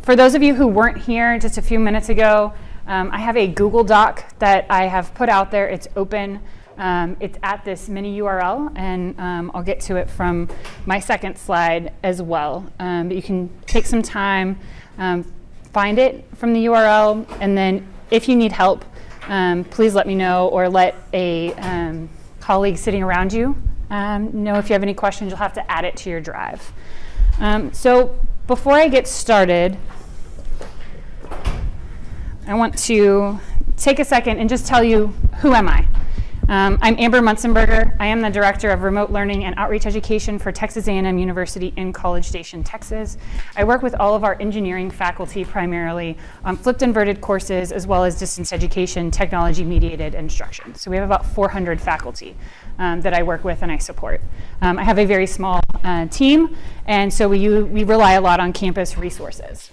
For those of you who weren't here just a few minutes ago, I have a Google Doc that I have put out there. It's open. It's at this mini URL, and I'll get to it from my second slide as well. But you can take some time, find it from the URL, and then if you need help, please let me know, or let a colleague sitting around you know. If you have any questions, you'll have to add it to your drive. So before I get started, I want to take a second and just tell you, who am I? I'm Amber Muenzenberger. I am the Director of Remote Learning and Outreach Education for Texas A&M University in College Station, Texas. I work with all of our engineering faculty primarily on flipped inverted courses, as well as distance education, technology-mediated instruction. So we have about 400 faculty that I work with and I support. I have a very small team, and so we rely a lot on campus resources.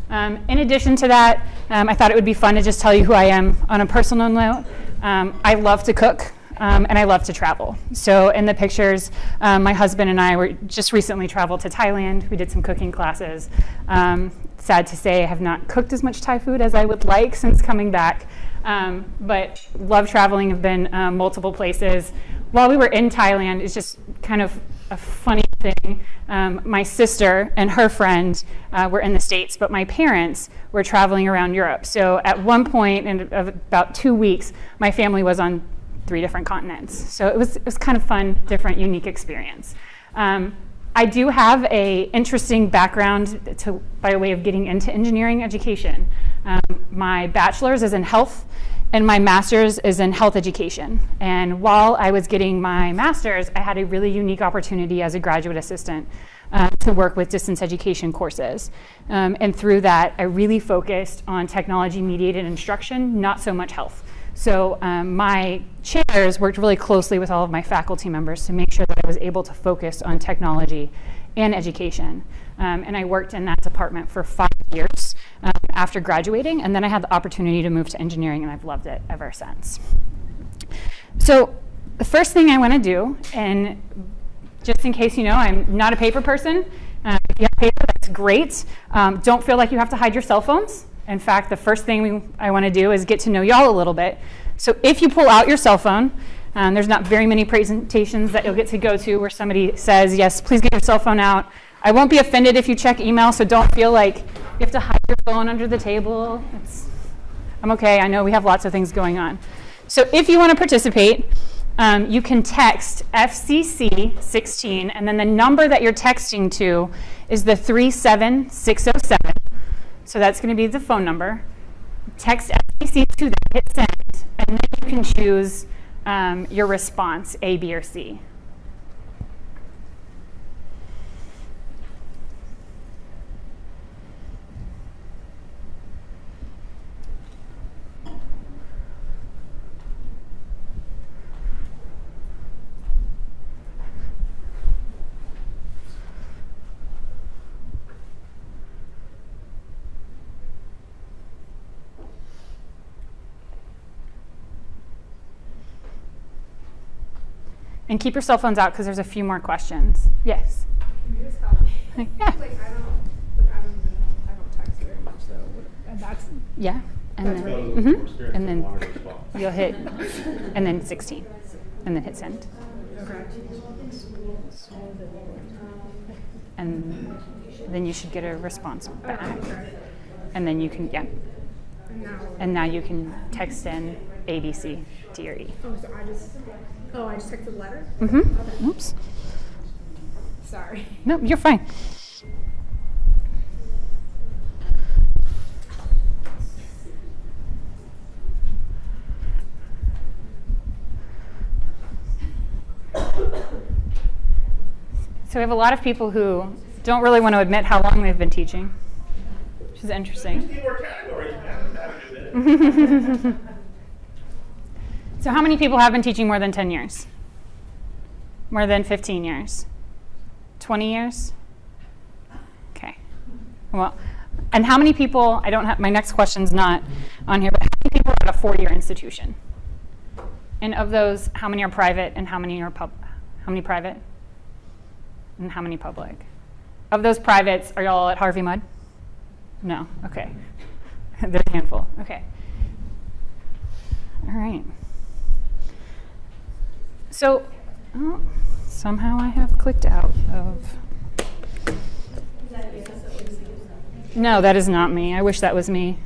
In addition to that, I thought it would be fun to just tell you who I am on a personal note. I love to cook, and I love to travel. So in the pictures, my husband and I were just recently traveled to Thailand. We did some cooking classes. Sad to say, I have not cooked as much Thai food as I would like since coming back, but love traveling. I've been multiple places. While we were in Thailand, it's just kind of a funny thing. My sister and her friend were in the States, but my parents were traveling around Europe. So at one point in about 2 weeks, my family was on 3 different continents. So it was kind of fun, different, unique experience. I do have a interesting background by way of getting into engineering education. My bachelor's is in health, and my master's is in health education. And while I was getting my master's, I had a really unique opportunity as a graduate assistant to work with distance education courses. And through that, I really focused on technology-mediated instruction, not so much health. So my chairs worked really closely with all of my faculty members to make sure that I was able to focus on technology and education. And I worked in that department for 5 years after graduating, and then I had the opportunity to move to engineering, and I've loved it ever since. So the first thing I want to do, and just in case you know, I'm not a paper person. If you have paper, that's great. Don't feel like you have to hide your cell phones. In fact, the first thing I want to do is get to know y'all a little bit. So if you pull out your cell phone, there's not very many presentations that you'll get to go to where somebody says, yes, please get your cell phone out. I won't be offended if you check email, so don't feel like you have to hide your phone under the table. I'm okay, I know we have lots of things going on. So if you want to participate, you can text FCC16, and then the number that you're texting to is the 37607. So that's going to be the phone number. Text FCC to that, hit send, and then you can choose your response, A, B, or C. And keep your cell phones out because there's a few more questions. Yes? Can you just help me? Yeah. I don't text very much though. And that's Yeah. And that's then, really and then you'll hit, and then 16, and then hit send. okay. And then you should get a response back. Okay. And then you can, yeah. And now And now you can text in A, B, C, D, or E. I just texted the letter? Mm-hmm. Okay. Oops. Sorry. No, you're fine. So we have a lot of people who don't really want to admit how long they've been teaching, which is interesting. So how many people have been teaching more than 10 years? More than 15 years? 20 years? Okay. Well, and how many people, I don't have, my next question's not on here, but how many people are at a 4-year institution? And of those, how many are private and how many are how many private? And how many public? Of those privates, are y'all at Harvey Mudd? No, okay. There's a handful, okay. All right. So, somehow I have clicked out of. No, that is not me. I wish that was me.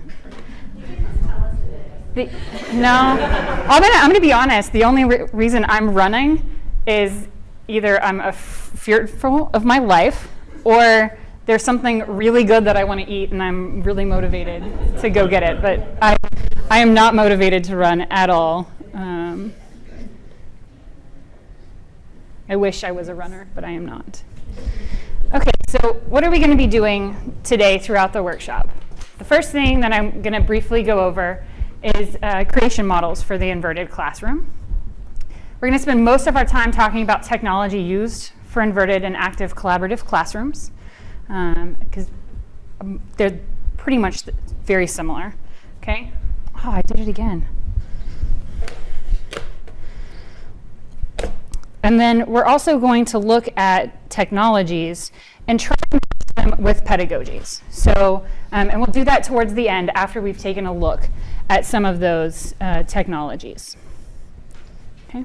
No, I'm gonna be honest. The only reason I'm running is either I'm fearful of my life, or there's something really good that I want to eat, and I'm really motivated to go get it. But I am not motivated to run at all. I wish I was a runner, but I am not. Okay, so what are we going to be doing today throughout the workshop? The first thing that I'm going to briefly go over is creation models for the inverted classroom. We're going to spend most of our time talking about technology used for inverted and active collaborative classrooms, because they're pretty much very similar. Okay? Oh, I did it again. And then we're also going to look at technologies and try to match them with pedagogies. So, and we'll do that towards the end after we've taken a look at some of those technologies. Okay.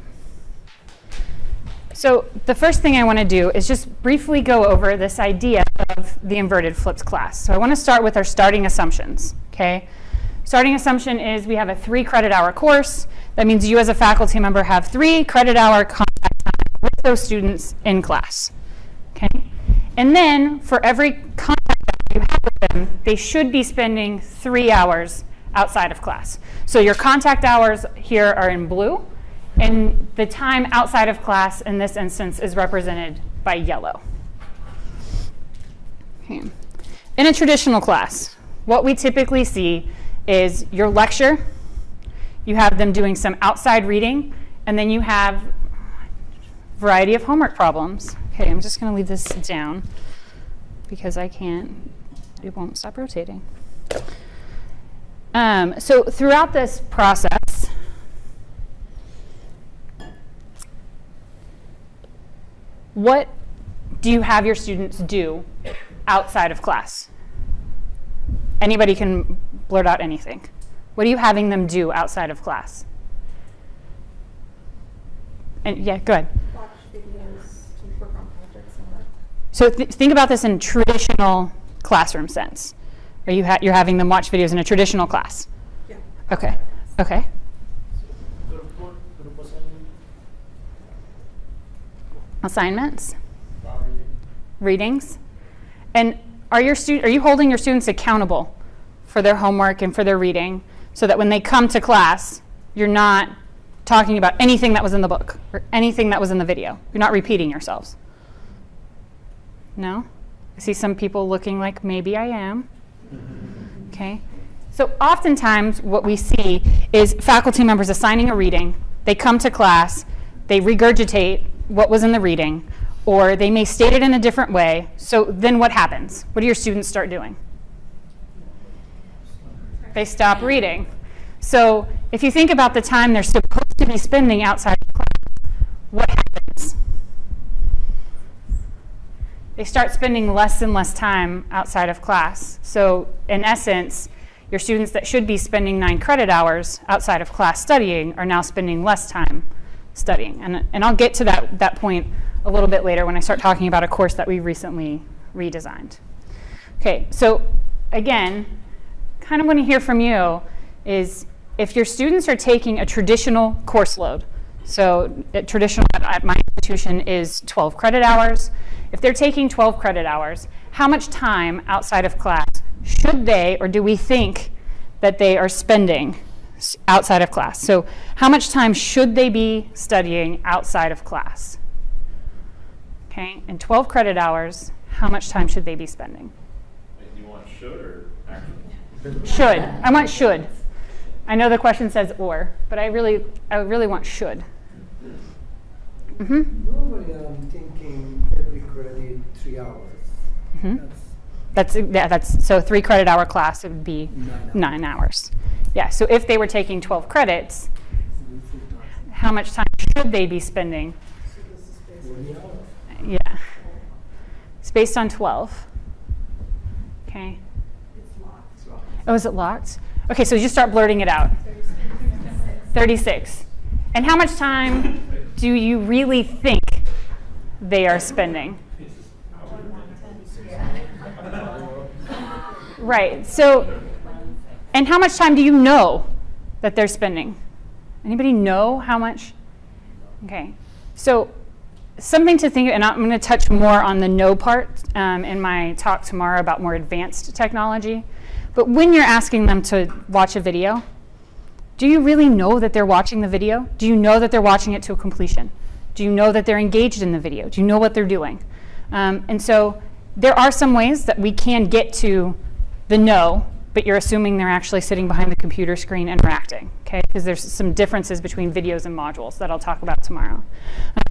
So the first thing I want to do is just briefly go over this idea of the inverted flipped class. So I want to start with our starting assumptions. Okay. Starting assumption is we have a 3 credit hour course. That means you as a faculty member have 3 credit hour contact time with those students in class. Okay? And then for every contact hour you have with them, they should be spending 3 hours outside of class. So your contact hours here are in blue, and the time outside of class in this instance is represented by yellow. Okay. In a traditional class, what we typically see is your lecture, you have them doing some outside reading, and then you have a variety of homework problems. Okay, I'm just going to leave this down because it won't stop rotating. So throughout this process, what do you have your students do outside of class? Anybody can blurt out anything. What are you having them do outside of class? And yeah, go ahead. Watch videos, to work on projects and work. So think about this in traditional classroom sense. Are you're having them watch videos in a traditional class? Yeah. Okay. Okay. Assignments? Readings? And are you holding your students accountable for their homework and for their reading so that when they come to class, you're not talking about anything that was in the book or anything that was in the video? You're not repeating yourselves? No? I see some people looking like maybe I am. Okay. So oftentimes what we see is faculty members assigning a reading, they come to class, they regurgitate what was in the reading, or they may state it in a different way. So then what happens? What do your students start doing? They stop reading. So if you think about the time they're supposed to be spending outside of class, what happens? They start spending less and less time outside of class. So in essence, your students that should be spending 9 credit hours outside of class studying are now spending less time studying. And I'll get to that point a little bit later when I start talking about a course that we recently redesigned. Okay, so again, kind of want to hear from you is if your students are taking a traditional course load, so traditional at my institution is 12 credit hours. If they're taking 12 credit hours, how much time outside of class should they, or do we think that they are spending outside of class? So how much time should they be studying outside of class? Okay, in 12 credit hours, how much time should they be spending? You want should or actually? Should. I want should. I know the question says or, but I really want should. Mm-hmm. Normally I'm thinking every credit 3 hours. Mm-hmm. That's so 3 credit hour class, it would be 9 hours. Yeah, so if they were taking 12 credits, how much time should they be spending? Yeah. It's based on 12. Okay. It's locked. Oh, is it locked? Okay, so you just start blurting it out. 36. And how much time do you really think they are spending? Right. So, and how much time do you know that they're spending? Anybody know how much? Okay. So, something to think, and I'm going to touch more on the know part in my talk tomorrow about more advanced technology. But when you're asking them to watch a video, do you really know that they're watching the video? Do you know that they're watching it to a completion? Do you know that they're engaged in the video? Do you know what they're doing? And so there are some ways that we can get to the know, but you're assuming they're actually sitting behind the computer screen interacting, okay? Because there's some differences between videos and modules that I'll talk about tomorrow.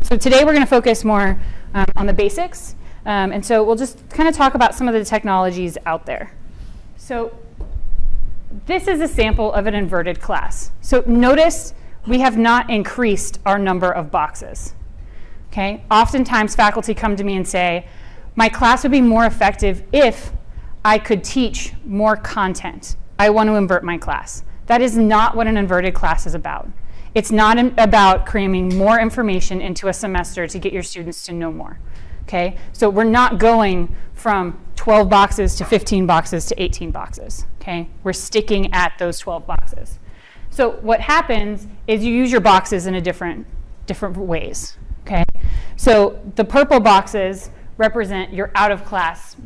So today we're going to focus more on the basics. And so we'll just kind of talk about some of the technologies out there. So this is a sample of an inverted class. So notice we have not increased our number of boxes, okay? Oftentimes faculty come to me and say, my class would be more effective if I could teach more content. I want to invert my class. That is not what an inverted class is about. It's not about cramming more information into a semester to get your students to know more, okay? So we're not going from 12 boxes to 15 boxes to 18 boxes, okay? We're sticking at those 12 boxes. So what happens is you use your boxes in a different ways, okay? So the purple boxes represent your out-of-class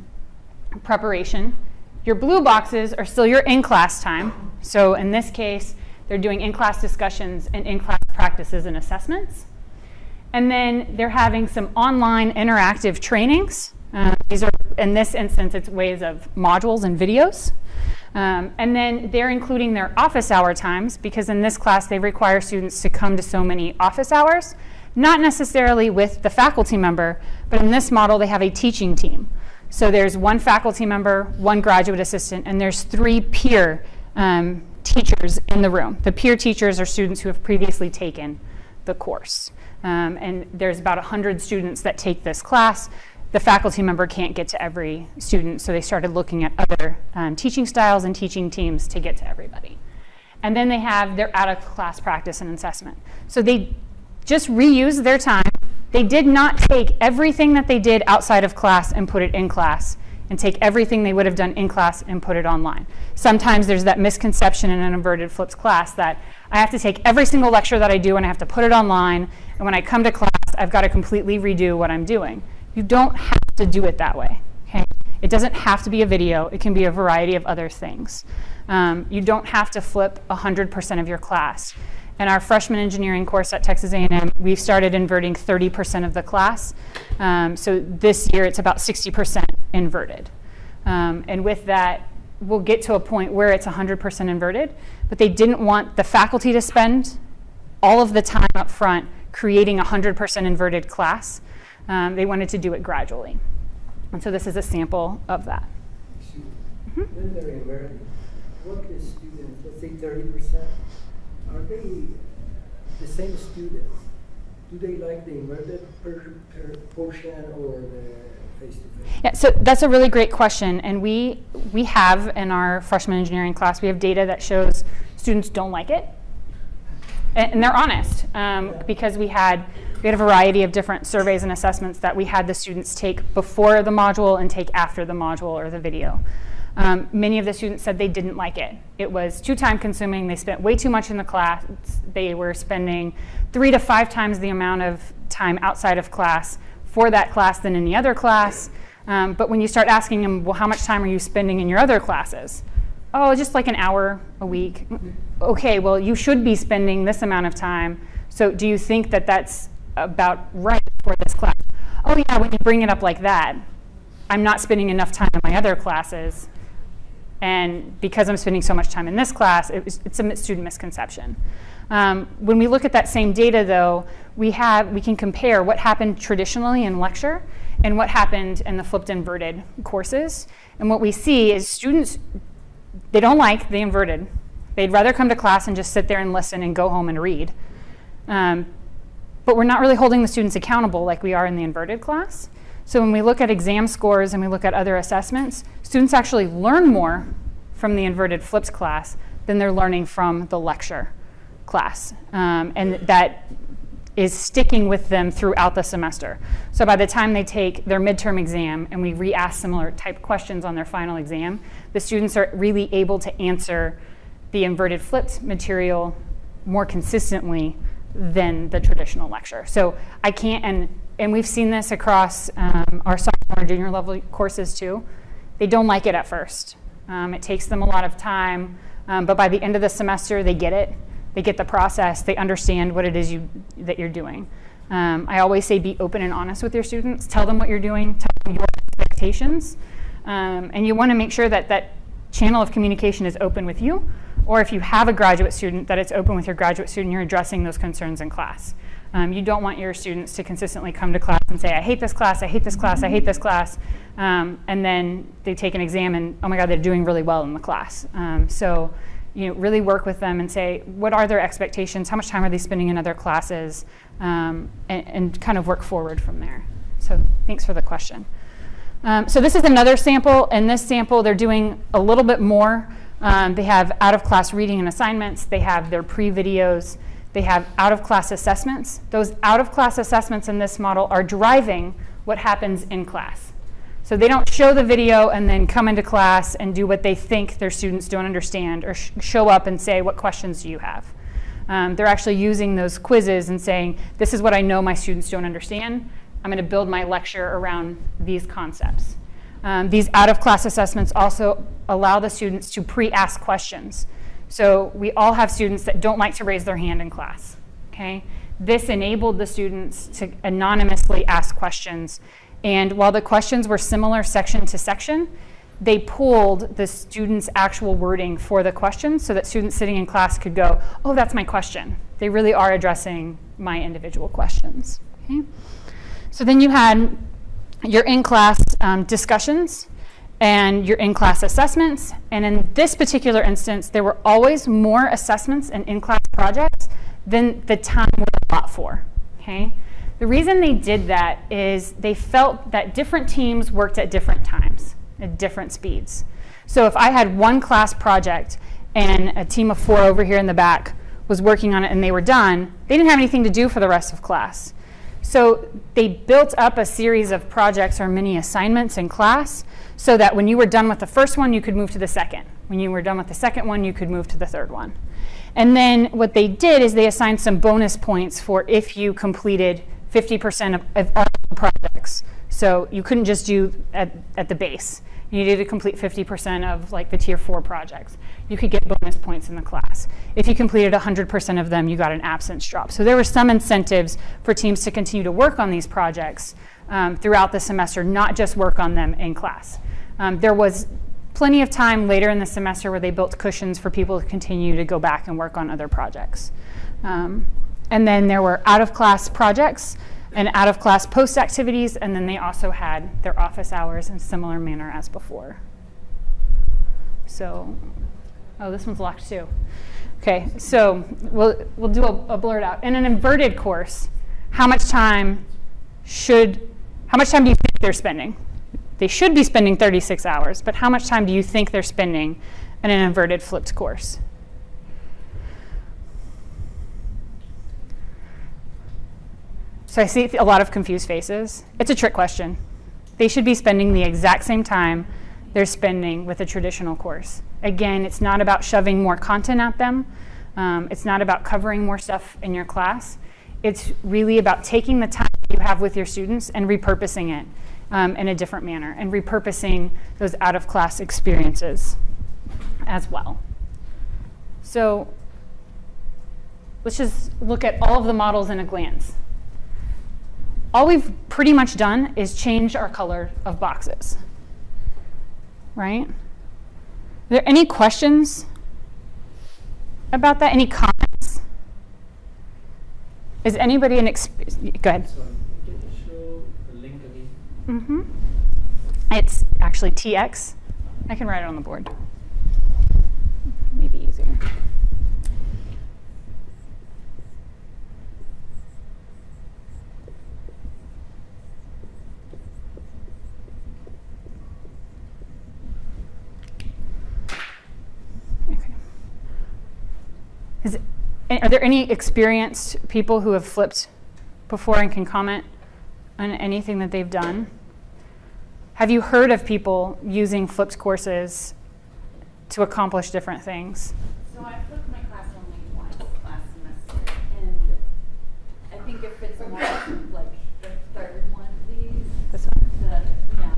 preparation. Your blue boxes are still your in-class time. So in this case, they're doing in-class discussions and in-class practices and assessments. And then they're having some online interactive trainings. These are, in this instance, it's ways of modules and videos. And then they're including their office hour times, because in this class they require students to come to so many office hours, not necessarily with the faculty member, but in this model they have a teaching team. So there's one faculty member, one graduate assistant, and there's 3 peer teachers in the room. The peer teachers are students who have previously taken the course. And there's about 100 students that take this class. The faculty member can't get to every student, so they started looking at other teaching styles and teaching teams to get to everybody. And then they have their out-of-class practice and assessment. So they just reuse their time. They did not take everything that they did outside of class and put it in class, and take everything they would have done in class and put it online. Sometimes there's that misconception in an inverted flips class that I have to take every single lecture that I do and I have to put it online, and when I come to class, I've got to completely redo what I'm doing. You don't have to do it that way, okay? It doesn't have to be a video. It can be a variety of other things. You don't have to flip 100% of your class. In our freshman engineering course at Texas A&M, we've started inverting 30% of the class. So this year, it's about 60% inverted. And with that, we'll get to a point where it's 100% inverted, but they didn't want the faculty to spend all of the time up front creating a 100% inverted class. They wanted to do it gradually. And so this is a sample of that. When they're inverted, what the students, let's say 30%, are they the same students? Do they like the inverted per portion or the face-to-face? Yeah, so that's a really great question. And we have in our freshman engineering class, we have data that shows students don't like it. And they're honest, because we had a variety of different surveys and assessments that we had the students take before the module and take after the module or the video. Many of the students said they didn't like it. It was too time consuming. They spent way too much in the class. They were spending 3 to 5 times the amount of time outside of class for that class than in the other class. But when you start asking them, well, how much time are you spending in your other classes? Oh, just like an hour a week. Okay, well, you should be spending this amount of time. So do you think that that's about right for this class? Oh yeah, when you bring it up like that, I'm not spending enough time in my other classes. And because I'm spending so much time in this class, it's a student misconception. When we look at that same data, though, we can compare what happened traditionally in lecture and what happened in the flipped inverted courses. And what we see is students, they don't like the inverted. They'd rather come to class and just sit there and listen and go home and read. But we're not really holding the students accountable like we are in the inverted class. So when we look at exam scores and we look at other assessments, students actually learn more from the inverted flipped class than they're learning from the lecture class. And that is sticking with them throughout the semester. So by the time they take their midterm exam and we re-ask similar type questions on their final exam, the students are really able to answer the inverted flipped material more consistently than the traditional lecture. So I can't, and we've seen this across our sophomore and junior level courses too. They don't like it at first. It takes them a lot of time, but by the end of the semester, they get it. They get the process. They understand what it is that you're doing. I always say be open and honest with your students. Tell them what you're doing. Tell them your expectations. And you want to make sure that that channel of communication is open with you, or if you have a graduate student, that it's open with your graduate student, you're addressing those concerns in class. You don't want your students to consistently come to class and say, I hate this class, I hate this class, I hate this class, and then they take an exam and, oh my God, they're doing really well in the class. So really work with them and say, what are their expectations? How much time are they spending in other classes? And kind of work forward from there. So thanks for the question. So this is another sample. In this sample, they're doing a little bit more. They have out-of-class reading and assignments. They have their pre-videos. They have out-of-class assessments. Those out-of-class assessments in this model are driving what happens in class. So they don't show the video and then come into class and do what they think their students don't understand, or show up and say, what questions do you have? They're actually using those quizzes and saying, this is what I know my students don't understand. I'm going to build my lecture around these concepts. These out-of-class assessments also allow the students to pre-ask questions. So we all have students that don't like to raise their hand in class. Okay? This enabled the students to anonymously ask questions. And while the questions were similar section to section, they pulled the students' actual wording for the questions so that students sitting in class could go, oh, that's my question. They really are addressing my individual questions. Okay? So then you had your in-class discussions and your in-class assessments. And in this particular instance, there were always more assessments and in-class projects than the time would allot for. Okay? The reason they did that is they felt that different teams worked at different times, at different speeds. So if I had one class project and a team of 4 over here in the back was working on it and they were done, they didn't have anything to do for the rest of class. So they built up a series of projects or mini assignments in class so that when you were done with the first one, you could move to the second. When you were done with the second one, you could move to the third one. And then what they did is they assigned some bonus points for if you completed 50% of all the projects. So you couldn't just do at the base. You needed to complete 50% of like the tier 4 projects. You could get bonus points in the class. If you completed 100% of them, you got an absence drop. So there were some incentives for teams to continue to work on these projects throughout the semester, not just work on them in class. There was plenty of time later in the semester where they built cushions for people to continue to go back and work on other projects. And then there were out-of-class projects and out-of-class post-activities, and then they also had their office hours in similar manner as before. So, oh, this one's locked too. Okay, so we'll do a blurt out. In an inverted course, how much time do you think they're spending? They should be spending 36 hours, but how much time do you think they're spending in an inverted flipped course? So I see a lot of confused faces. It's a trick question. They should be spending the exact same time they're spending with a traditional course. Again, it's not about shoving more content at them. It's not about covering more stuff in your class. It's really about taking the time you have with your students and repurposing it in a different manner and repurposing those out-of-class experiences as well. So let's just look at all of the models in a glance. All we've pretty much done is change our color of boxes, right? Are there any questions about that? Any comments? Is anybody go ahead. Sorry, can you show the link again? Mm-hmm. It's actually TX. I can write it on the board. Maybe easier. Are there any experienced people who have flipped before and can comment on anything that they've done? Have you heard of people using flipped courses to accomplish different things? So I flipped my class only once last semester, and I think it fits more like the third one, please. This one? Yeah.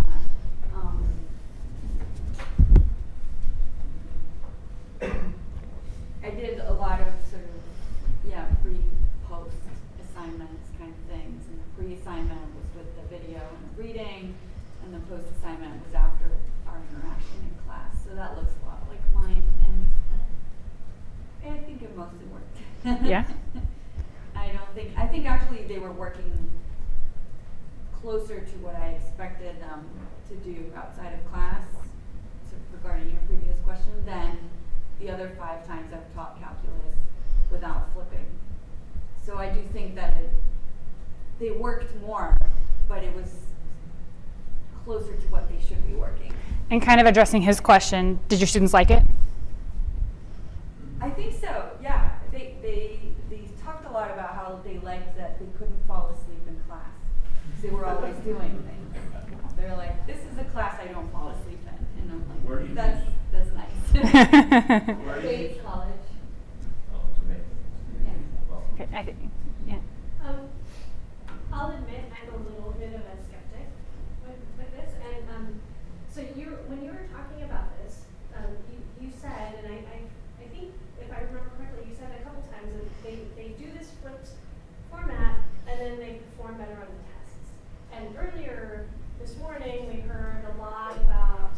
I did a lot of sort of, pre-post assignments kind of things, and the pre-assignment was with the video and the reading, and the post-assignment was after our interaction in class. So that looks a lot like mine, and I think it mostly worked. Yeah? I think actually they were working closer to what I expected them to do outside of class, regarding your previous question, than the other 5 times I've taught calculus without flipping. So I do think that they worked more, but it was closer to what they should be working. And kind of addressing his question, did your students like it? I think so, yeah. They talked a lot about how they liked that they couldn't fall asleep in class. They were always doing things. They're like, this is a class I don't fall asleep in. And I'm Where do you like, that's nice. Where do you Bates teach? College. Oh, it's amazing. Yeah. Well, Okay, I think, yeah. I'll admit I'm a little bit of a skeptic with this, and so when you were talking about this, you said, and I think if I remember correctly, you said a couple times that they do this flipped format and then they perform better on the tests. And earlier this morning we heard a lot about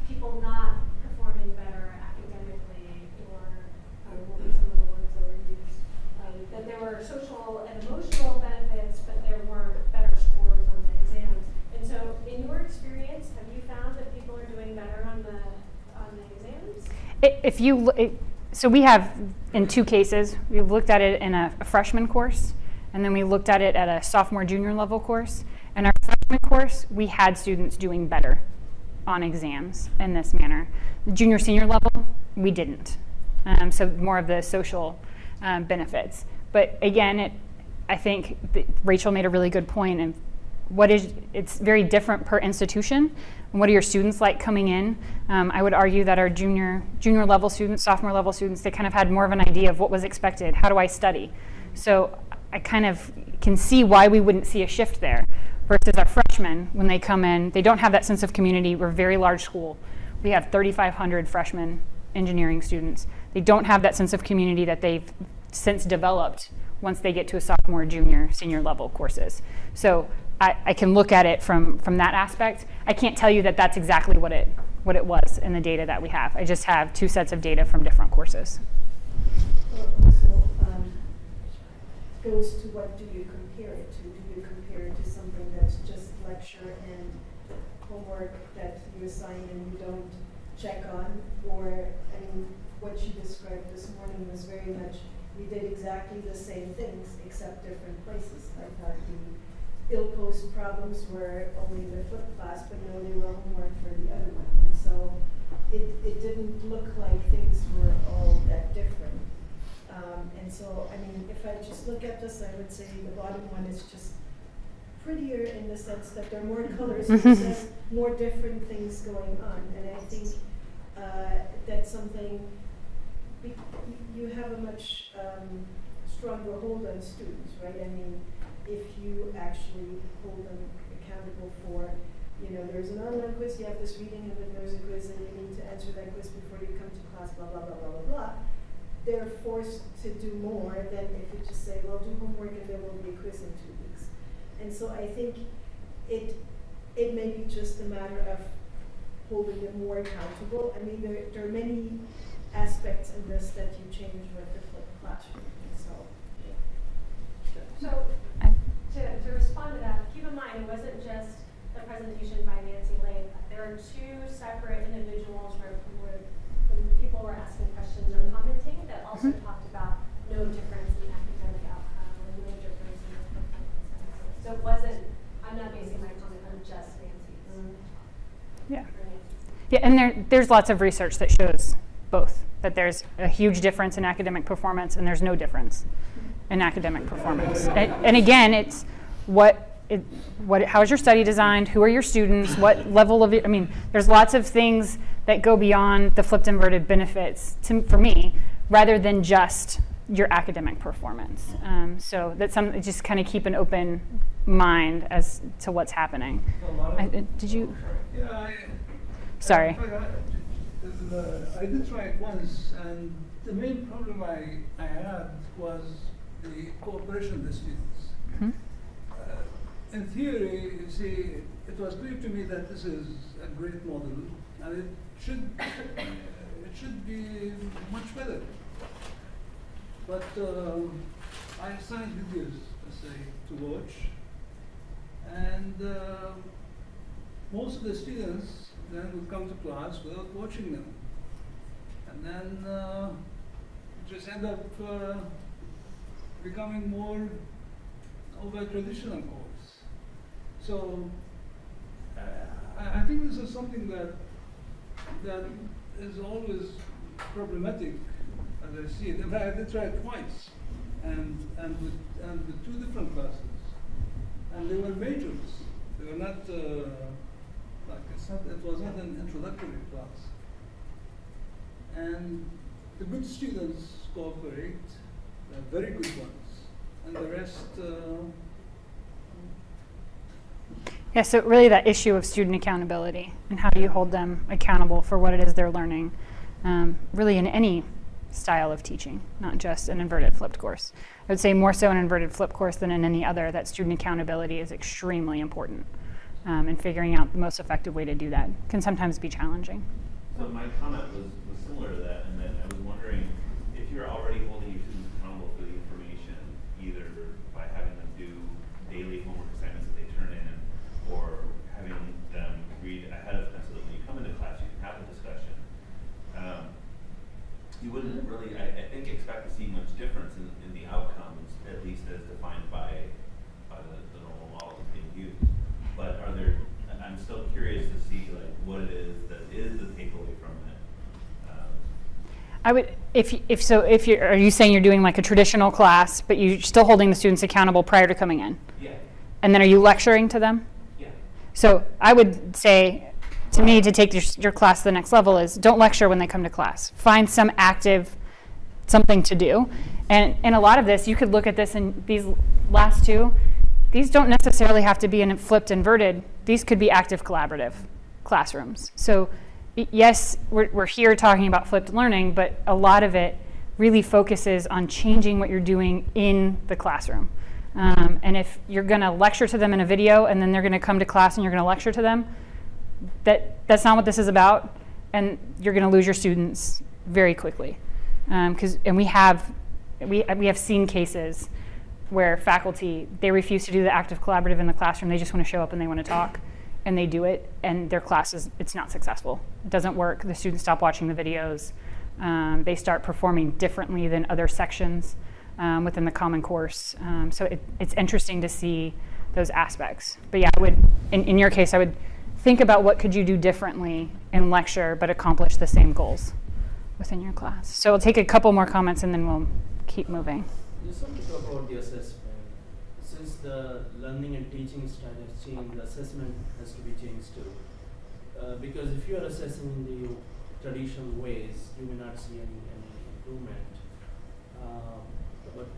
people not performing better academically, or what were some of the words that were used? That there were social and emotional benefits, but there weren't better scores on the exams. And so, in your experience, have you found that people are doing better on the exams? If you so we have, in 2 cases, we've looked at it in a freshman course, and then we looked at it at a sophomore, junior level course. In our freshman course, we had students doing better on exams in this manner. The junior, senior level, we didn't. So more of the social benefits. But again, I think that Rachel made a really good point, and it's very different per institution. And what are your students like coming in? I would argue that our junior level students, sophomore level students, they kind of had more of an idea of what was expected. How do I study? So I kind of can see why we wouldn't see a shift there. Versus our freshmen, when they come in, they don't have that sense of community. We're a very large school. We have 3,500 freshman engineering students. They don't have that sense of community that they've since developed once they get to a sophomore, junior, senior level courses. So I can look at it from that aspect. I can't tell you that that's exactly what it was in the data that we have. I just have 2 sets of data from different courses. Also, goes to what do you compare it to? Do you compare it to something that's just lecture and homework that you assign and you don't check on? Or, I mean, what you described this morning was very much, we did exactly the same things except different places. I thought the ill-posed problems were only the flip class, but no, they were homework for the other one. And so it didn't look like things were all that different. And so, I mean, if I just look at this, I would say the bottom one is just prettier in the sense that there are more colors, there's more different things going on. And I think that's something, you have a much stronger hold on students, right? I mean, if you actually hold them accountable for, there's an online quiz, you have this reading, and then there's a quiz, and you need to answer that quiz before you come to class, blah, blah, blah, blah, blah, blah. They're forced to do more than if you just say, well, do homework and there will be a quiz in 2 weeks. And so I think it may be just a matter of holding them more accountable. I mean, there are many aspects in this that you change with the flipped classroom. So, to respond to that, keep in mind it wasn't just the presentation by Nancy Lane. There are 2 separate individuals where when people were asking questions or commenting that also talked about no difference in academic outcome and no difference in the performance. So it wasn't, I'm not basing my comment on just Nancy's. Yeah. Yeah, and there's lots of research that shows both, that there's a huge difference in academic performance and there's no difference in academic performance. And again, it's how is your study designed? Who are your students? What level of, there's lots of things that go beyond the flipped inverted benefits for me, rather than just your academic performance. So that's something, just kind of keep an open mind as to what's happening. Did you? Yeah, Sorry. I did try it once, and the main problem I had was the cooperation of the students. Mm-hmm. In theory, you see, it was clear to me that this is a great model, and it should be much better. But I assigned videos, let's say, to watch, and most of the students then would come to class without watching them, and then just end up becoming more of a traditional course. So I think this is something that is always problematic, as I see it. In fact, I did try it twice, and with two different classes, and they were majors. They were not it was not an introductory class. And the good students cooperate, the very good ones, and the rest. Yeah, so really that issue of student accountability and how do you hold them accountable for what it is they're learning, really in any style of teaching, not just an inverted flipped course. I would say more so an inverted flipped course than in any other, that student accountability is extremely important, and figuring out the most effective way to do that can sometimes be challenging. So my comment was similar to that, and then I was wondering if you're already holding your students accountable for the information, either by having them do daily homework assignments that they turn in, or having them read ahead of time so that when you come into class you can have a discussion. You wouldn't really, I think, expect to see much difference in the outcomes, at least as defined by the normal models being used. But I'm still curious to see what it is that is the takeaway from it. I would, are you saying you're doing like a traditional class, but you're still holding the students accountable prior to coming in? Yeah. And then are you lecturing to them? Yeah. So I would say, to me, to take your class to the next level is don't lecture when they come to class. Find some active, something to do. And in a lot of this, you could look at this in these last two. These don't necessarily have to be in flipped inverted. These could be active collaborative classrooms. So yes, we're here talking about flipped learning, but a lot of it really focuses on changing what you're doing in the classroom. And if you're going to lecture to them in a video and then they're going to come to class and you're going to lecture to them, that's not what this is about, and you're going to lose your students very quickly. And we have seen cases where faculty, they refuse to do the active collaborative in the classroom. They just want to show up and they want to talk, and they do it, and their class it's not successful. It doesn't work. The students stop watching the videos. They start performing differently than other sections within the Common Course. So it's interesting to see those aspects. But yeah, I would, in your case, I would think about what could you do differently in lecture but accomplish the same goals within your class. So we'll take a couple more comments and then we'll keep moving. Just want to talk about the assessment. Since the learning and teaching style has changed, the assessment has to be changed too. Because if you are assessing in the traditional ways, you may not see any improvement. But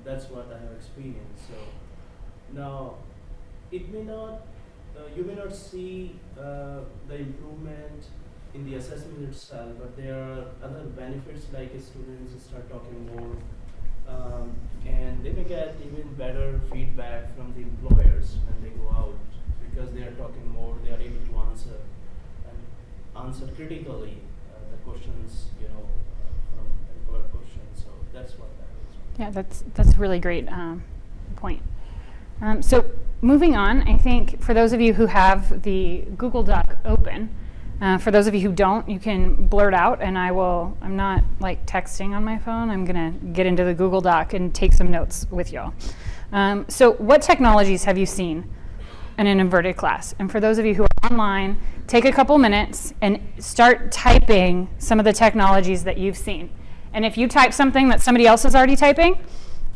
that's what I have experienced. So now, it may not. You may not see the improvement in the assessment itself, but there are other benefits, like students start talking more, and they may get even better feedback from the employers when they go out, because they are talking more, they are able to answer critically the questions, from employer questions. So that's what that is. Yeah, that's a really great point. So moving on, I think for those of you who have the Google Doc open, for those of you who don't, you can blurt out, and I'm not like texting on my phone. I'm gonna get into the Google Doc and take some notes with y'all. So what technologies have you seen in an inverted class. And for those of you who are online, take a couple minutes and start typing some of the technologies that you've seen. And if you type something that somebody else is already typing,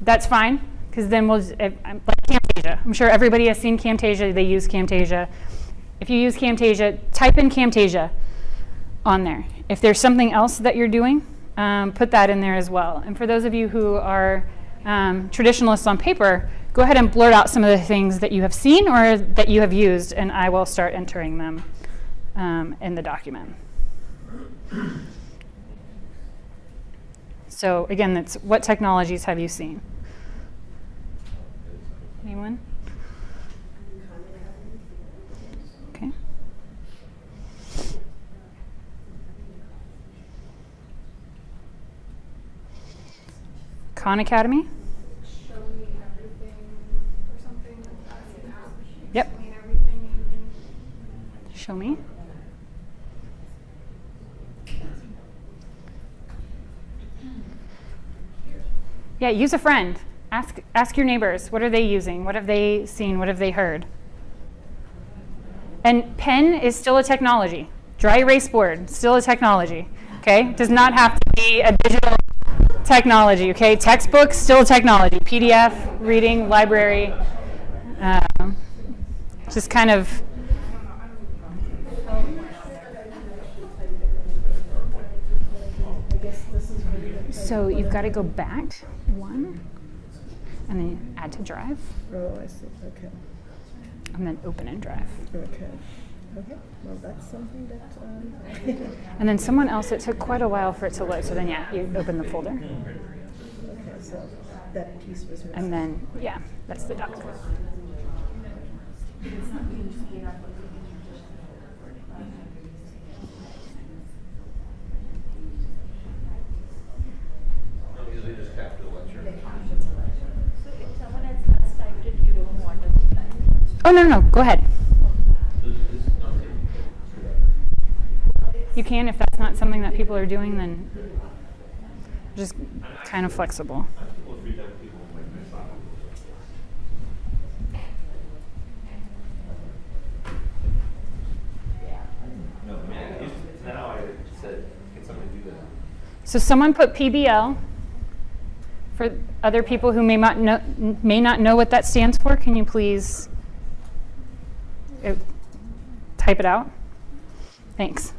that's fine, because then we'll, like Camtasia. I'm sure everybody has seen Camtasia, they use Camtasia. If you use Camtasia, type in Camtasia on there. If there's something else that you're doing, put that in there as well. And for those of you who are traditionalists on paper, go ahead and blurt out some of the things that you have seen or that you have used, and I will start entering them in the document. So again, that's what technologies have you seen? Anyone? Okay. Khan Academy? Show me everything or something like that. An app. Yep. Explain everything in Show me. Yeah, use a friend. Ask your neighbors, what are they using? What have they seen? What have they heard? And pen is still a technology. Dry erase board, still a technology. Okay? Does not have to be a digital technology. Okay? Textbook, still a technology. PDF, reading, library. Just kind of. So you've got to go back one, and then add to Drive, Oh, I see. Okay. and then open in Drive. Okay. Okay. Well, that's something that. And then someone else, it took quite a while for it to load, so then yeah, you open the folder. Okay. So that piece was missing. And then, yeah, that's the doc. Usually just capture the lecture. So if someone else has typed it, you don't want us to type it. Oh, no, go ahead. This is not taking. You can, if that's not something that people are doing, then just kind of flexible. People reach out to people like myself. No, I mean, now I said, can somebody do that? So someone put PBL. For other people who may not know what that stands for, can you please type it out? Thanks.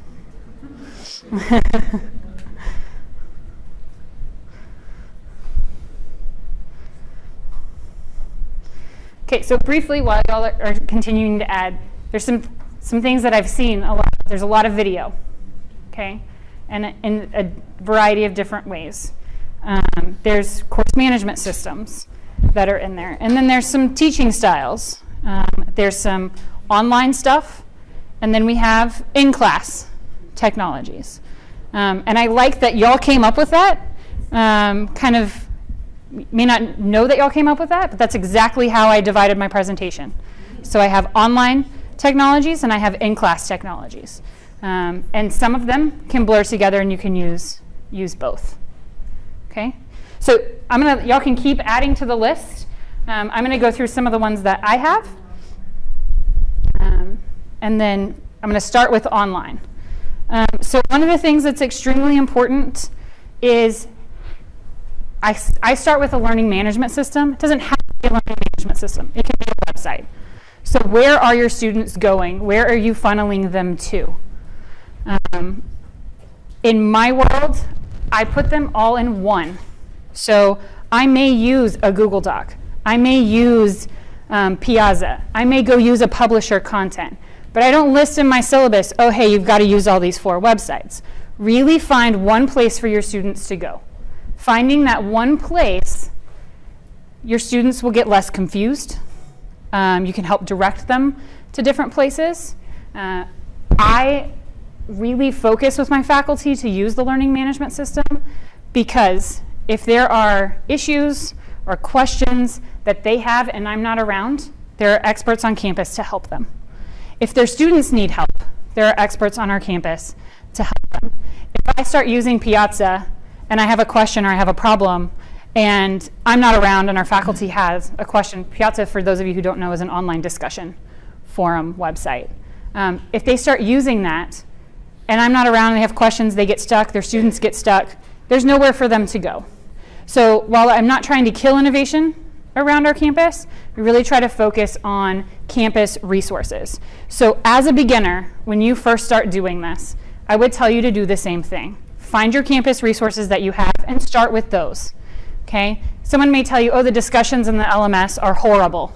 Okay, so briefly, while y'all are continuing to add, there's some things that I've seen a lot. There's a lot of video, okay, and in a variety of different ways. There's course management systems that are in there. And then there's some teaching styles. There's some online stuff. And then we have in-class technologies. And I like that y'all came up with that. Kind of may not know that y'all came up with that, but that's exactly how I divided my presentation. So I have online technologies and I have in-class technologies. And some of them can blur together and you can use both. Okay, so y'all can keep adding to the list. I'm going to go through some of the ones that I have. And then I'm going to start with online. So one of the things that's extremely important is I start with a learning management system. It doesn't have to be a learning management system. It can be a website. So where are your students going? Where are you funneling them to? In my world, I put them all in one. So I may use a Google Doc. I may use Piazza. I may go use a publisher content. But I don't list in my syllabus, oh, hey, you've got to use all these 4 websites. Really find one place for your students to go. Finding that one place, your students will get less confused. You can help direct them to different places. I really focus with my faculty to use the learning management system because if there are issues or questions that they have and I'm not around, there are experts on campus to help them. If their students need help, there are experts on our campus to help them. If I start using Piazza and I have a question or I have a problem and I'm not around and our faculty has a question, Piazza, for those of you who don't know, is an online discussion forum website. If they start using that, and I'm not around and they have questions, they get stuck, their students get stuck, there's nowhere for them to go. So while I'm not trying to kill innovation around our campus, we really try to focus on campus resources. So as a beginner, when you first start doing this, I would tell you to do the same thing. Find your campus resources that you have and start with those, okay? Someone may tell you, oh, the discussions in the LMS are horrible.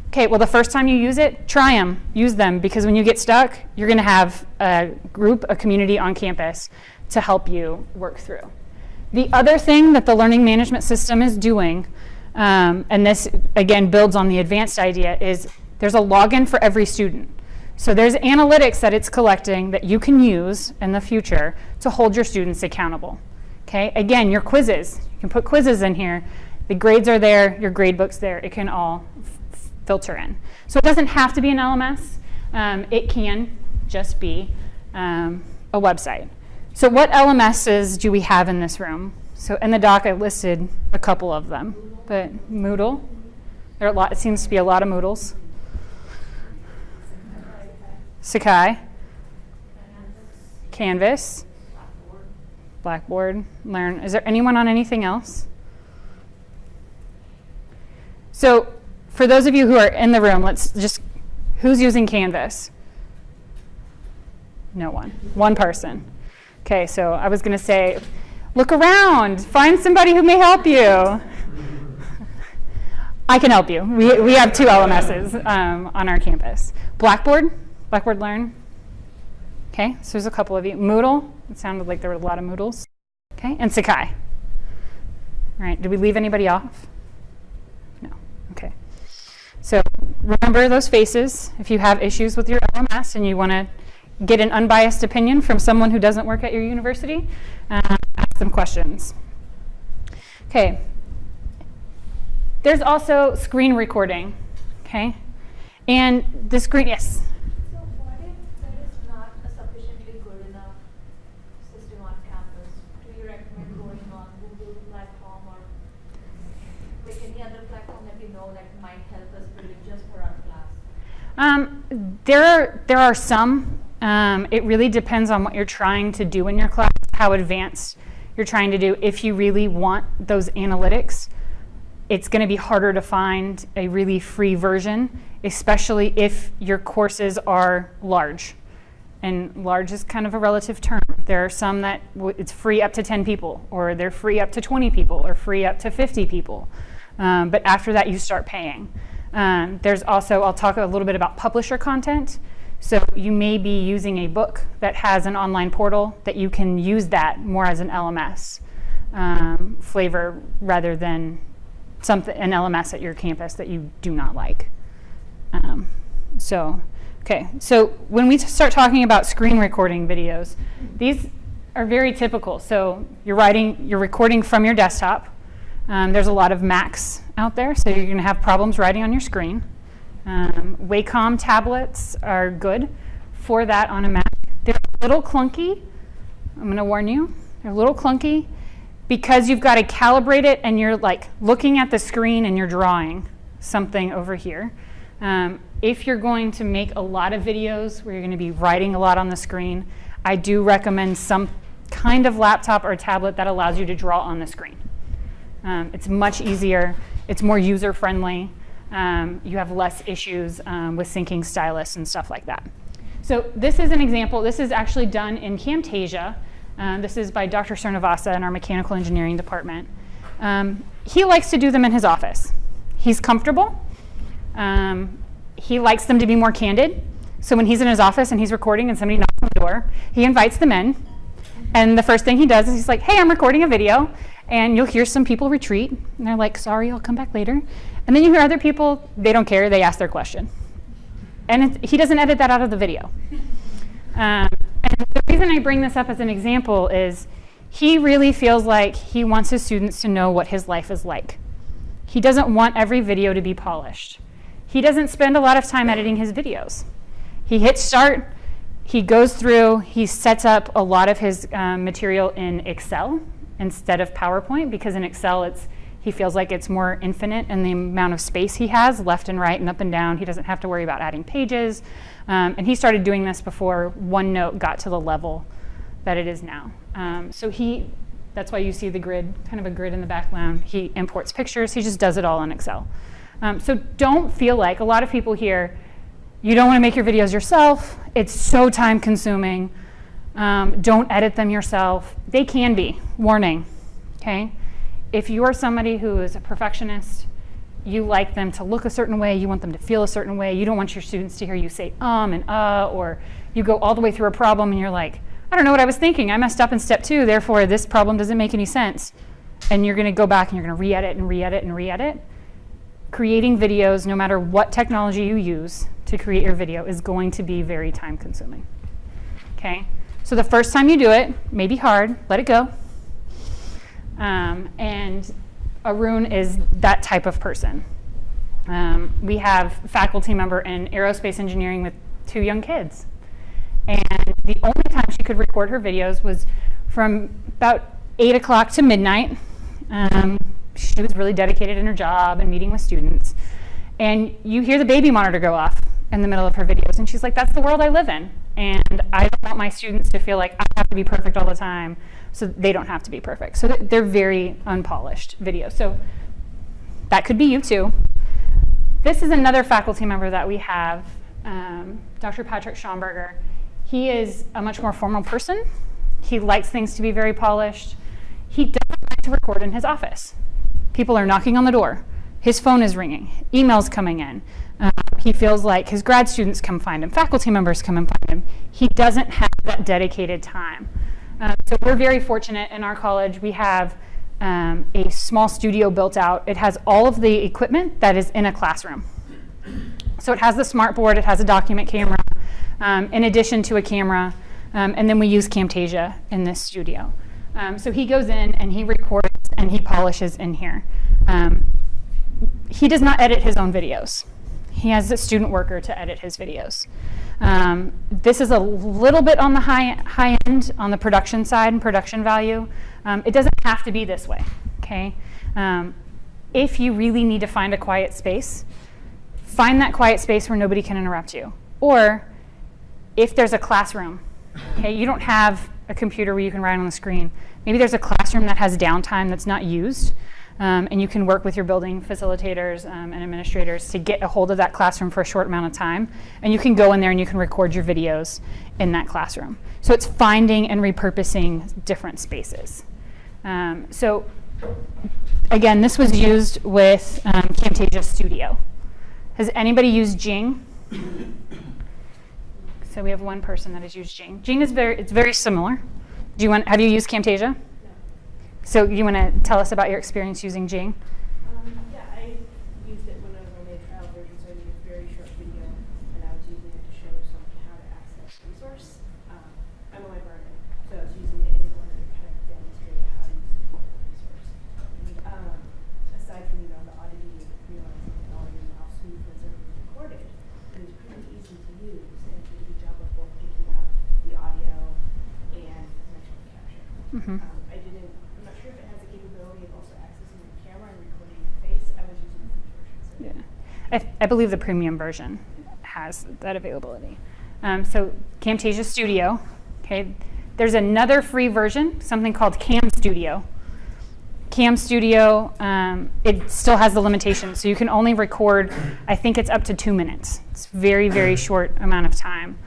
Okay, well, the first time you use it, try them, use them, because when you get stuck, you're gonna have a group, a community on campus to help you work through. The other thing that the learning management system is doing, and this, again, builds on the advanced idea, is there's a login for every student. So there's analytics that it's collecting that you can use in the future to hold your students accountable. Okay, again, your quizzes, you can put quizzes in here. The grades are there, your grade book's there. It can all filter in. So it doesn't have to be an LMS. It can just be a website. So what LMSs do we have in this room? So in the doc, I listed a couple of them, but Moodle, there are a lot, it seems to be a lot of Moodles. Sakai, Canvas, Blackboard, Learn. Is there anyone on anything else? So for those of you who are in the room, let's just, who's using Canvas? No one. One person. Okay, so I was going to say, look around, find somebody who may help you. I can help you. We have 2 LMSs on our campus. Blackboard Learn. Okay, so there's a couple of you. Moodle, it sounded like there were a lot of Moodles. Okay, and Sakai. All right, did we leave anybody off? No, okay. So remember those faces. If you have issues with your LMS and you want to get an unbiased opinion from someone who doesn't work at your university, ask them questions. Okay. There's also screen recording, okay? And the screen, yes? So what if there is not a sufficiently good enough system on campus? Do you recommend going on Google platform or like any other platform that you know that might help us build it just for our class? There are some. It really depends on what you're trying to do in your class, how advanced you're trying to do. If you really want those analytics, it's going to be harder to find a really free version, especially if your courses are large. And large is kind of a relative term. There are some that it's free up to 10 people, or they're free up to 20 people, or free up to 50 people. But after that, you start paying. There's also, I'll talk a little bit about publisher content. So you may be using a book that has an online portal that you can use that more as an LMS flavor rather than an LMS at your campus that you do not like. Okay, so when we start talking about screen recording videos, these are very typical. So you're recording from your desktop. There's a lot of Macs out there, so you're going to have problems writing on your screen. Wacom tablets are good for that on a Mac. They're a little clunky. I'm going to warn you. They're a little clunky because you've got to calibrate it and you're like looking at the screen and you're drawing something over here. If you're going to make a lot of videos where you're going to be writing a lot on the screen, I do recommend some kind of laptop or tablet that allows you to draw on the screen. It's much easier. It's more user-friendly. You have less issues with syncing stylus and stuff like that. So this is an example. This is actually done in Camtasia. This is by Dr. Srinivasan in our mechanical engineering department. He likes to do them in his office. He's comfortable. He likes them to be more candid. So when he's in his office and he's recording and somebody knocks on the door, he invites them in. And the first thing he does is he's like, hey, I'm recording a video. And you'll hear some people retreat. And they're like, sorry, I'll come back later. And then you hear other people, they don't care, they ask their question. And he doesn't edit that out of the video. And the reason I bring this up as an example is he really feels like he wants his students to know what his life is like. He doesn't want every video to be polished. He doesn't spend a lot of time editing his videos. He hits start, he goes through, he sets up a lot of his material in Excel instead of PowerPoint, because in Excel He feels like it's more infinite in the amount of space he has left and right and up and down. He doesn't have to worry about adding pages. And he started doing this before OneNote got to the level that it is now. That's why you see the grid, kind of a grid in the background. He imports pictures. He just does it all in Excel. So don't feel like, a lot of people here, you don't want to make your videos yourself. It's so time consuming. Don't edit them yourself. They can be, warning, okay? If you are somebody who is a perfectionist, you like them to look a certain way, you want them to feel a certain way, you don't want your students to hear you say and or you go all the way through a problem and you're like, I don't know what I was thinking, I messed up in step 2, therefore this problem doesn't make any sense. And you're gonna go back and you're gonna re-edit and re-edit and re-edit. Creating videos, no matter what technology you use to create your video, is going to be very time consuming, okay? So the first time you do it, may be hard, let it go. And Arun is that type of person. We have a faculty member in aerospace engineering with 2 young kids. And the only time she could record her videos was from about 8 o'clock to midnight. She was really dedicated in her job and meeting with students. And you hear the baby monitor go off in the middle of her videos. And she's like, that's the world I live in. And I don't want my students to feel like I have to be perfect all the time. So they don't have to be perfect. So they're very unpolished videos. So that could be you too. This is another faculty member that we have, Dr. Patrick Schomburger. He is a much more formal person. He likes things to be very polished. He doesn't like to record in his office. People are knocking on the door. His phone is ringing, emails coming in. He feels like his grad students come find him, faculty members come and find him. He doesn't have that dedicated time. So we're very fortunate in our college. We have a small studio built out. It has all of the equipment that is in a classroom. So it has the smart board, it has a document camera, in addition to a camera, and then we use Camtasia in this studio. So he goes in and he records and he polishes in here. He does not edit his own videos. He has a student worker to edit his videos. This is a little bit on the high end on the production side and production value. It doesn't have to be this way, okay? If you really need to find a quiet space, find that quiet space where nobody can interrupt you. Or if there's a classroom, okay, you don't have a computer where you can write on the screen. Maybe there's a classroom that has downtime that's not used, and you can work with your building facilitators and administrators to get a hold of that classroom for a short amount of time, and you can go in there and you can record your videos in that classroom. So it's finding and repurposing different spaces. So again, this was used with Camtasia Studio. Has anybody used Jing? So we have one person that has used Jing. Jing is it's very similar. Have you used Camtasia? No. So you want to tell us about your experience using Jing? Yeah, I used it when I was on the trial version, so I made a very short video, and I was using it to show someone how to access a resource. I'm a librarian, so I was using it in order to kind of demonstrate how to use a resource. Aside from the oddity of realizing that all your mouse movements are being recorded, it was pretty easy to use and did a good job of both picking up the audio and visual capture. Mm-hmm. I'm not sure if it has the capability of also accessing the camera and recording your face. I was using the free version. So Yeah, I believe the premium version has that availability. So Camtasia Studio, okay. There's another free version, something called Cam Studio. Cam Studio, it still has the limitations, so you can only record, I think it's up to 2 minutes. It's very, very short amount of time.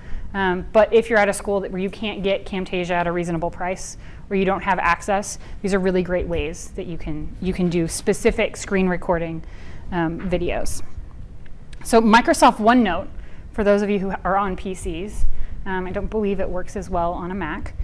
But if you're at a school where you can't get Camtasia at a reasonable price, where you don't have access, these are really great ways that you can do specific screen recording videos. So Microsoft OneNote, for those of you who are on PCs, I don't believe it works as well on a Mac.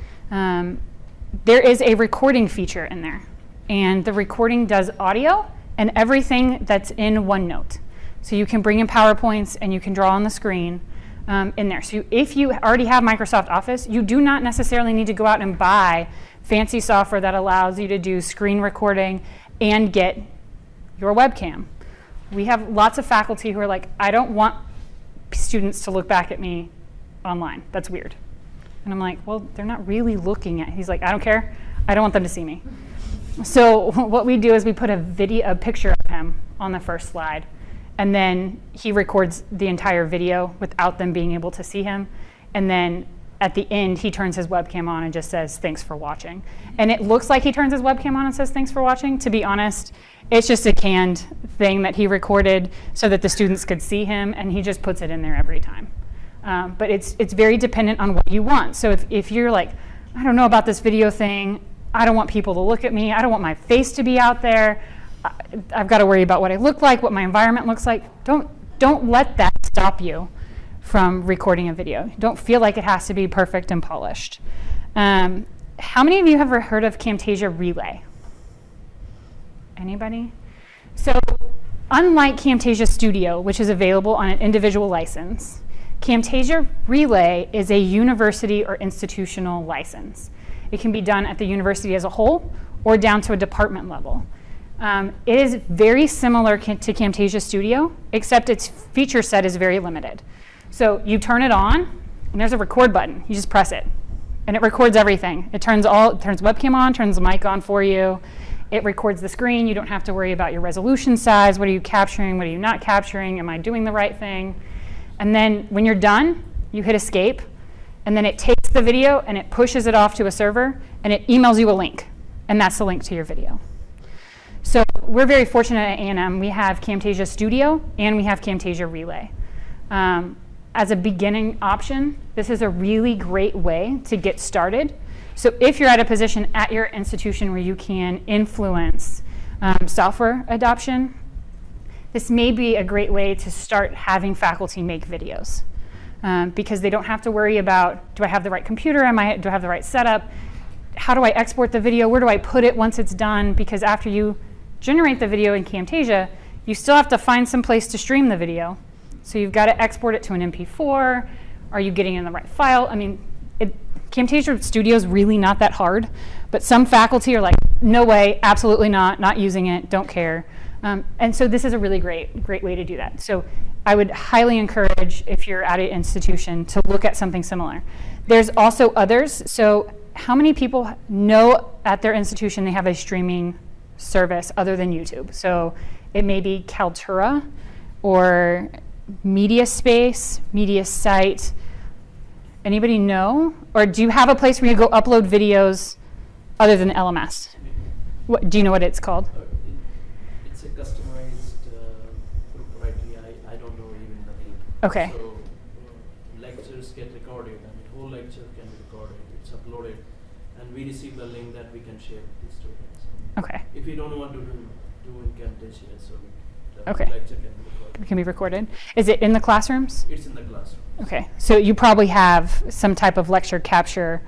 There is a recording feature in there, and the recording does audio and everything that's in OneNote. So you can bring in PowerPoints and you can draw on the screen in there. So if you already have Microsoft Office, you do not necessarily need to go out and buy fancy software that allows you to do screen recording and get your webcam. We have lots of faculty who are like, I don't want students to look back at me online. That's weird. And I'm like, well, they're not really looking at. He's like, I don't care. I don't want them to see me. So what we do is we put a picture of him on the first slide, and then he records the entire video without them being able to see him. And then at the end, he turns his webcam on and just says, "Thanks for watching." And it looks like he turns his webcam on and says, "Thanks for watching." To be honest, it's just a canned thing that he recorded so that the students could see him, and he just puts it in there every time. But it's very dependent on what you want. So if you're like, "I don't know about this video thing, I don't want people to look at me, I don't want my face to be out there, I've got to worry about what I look like, what my environment looks like," don't let that stop you from recording a video. Don't feel like it has to be perfect and polished. How many of you have ever heard of Camtasia Relay? Anybody? So unlike Camtasia Studio, which is available on an individual license, Camtasia Relay is a university or institutional license. It can be done at the university as a whole or down to a department level. It is very similar to Camtasia Studio, except its feature set is very limited. So you turn it on, and there's a record button. You just press it, and it records everything. It turns webcam on, turns the mic on for you. It records the screen. You don't have to worry about your resolution size. What are you capturing? What are you not capturing? Am I doing the right thing? And then when you're done, you hit escape, and then it takes the video and it pushes it off to a server, and it emails you a link, and that's the link to your video. So we're very fortunate at A&M. We have Camtasia Studio and we have Camtasia Relay. As a beginning option, this is a really great way to get started. So if you're at a position at your institution where you can influence software adoption, this may be a great way to start having faculty make videos. Because they don't have to worry about, do I have the right computer? Do I have the right setup? How do I export the video? Where do I put it once it's done? Because after you generate the video in Camtasia, you still have to find some place to stream the video. So you've got to export it to an MP4. Are you getting in the right file? I mean, Camtasia Studio is really not that hard, but some faculty are like, no way, absolutely not using it, don't care. And so this is a really great way to do that. So I would highly encourage, if you're at an institution, to look at something similar. There's also others. So how many people know at their institution they have a streaming service other than YouTube? So it may be Kaltura or MediaSpace, MediaSite. Anybody know? Or do you have a place where you go upload videos other than LMS? Do you know what it's called? It's a customized proprietary. I don't know even the name. Okay. So lectures get recorded. I mean, whole lecture can be recorded. It's uploaded, and we receive the link that we can share with the students. Okay. If you don't want to do in Camtasia, so the Okay. lecture can be recorded. It can be recorded. Is it in the classrooms? It's in the classroom. Okay. So you probably have some type of lecture capture,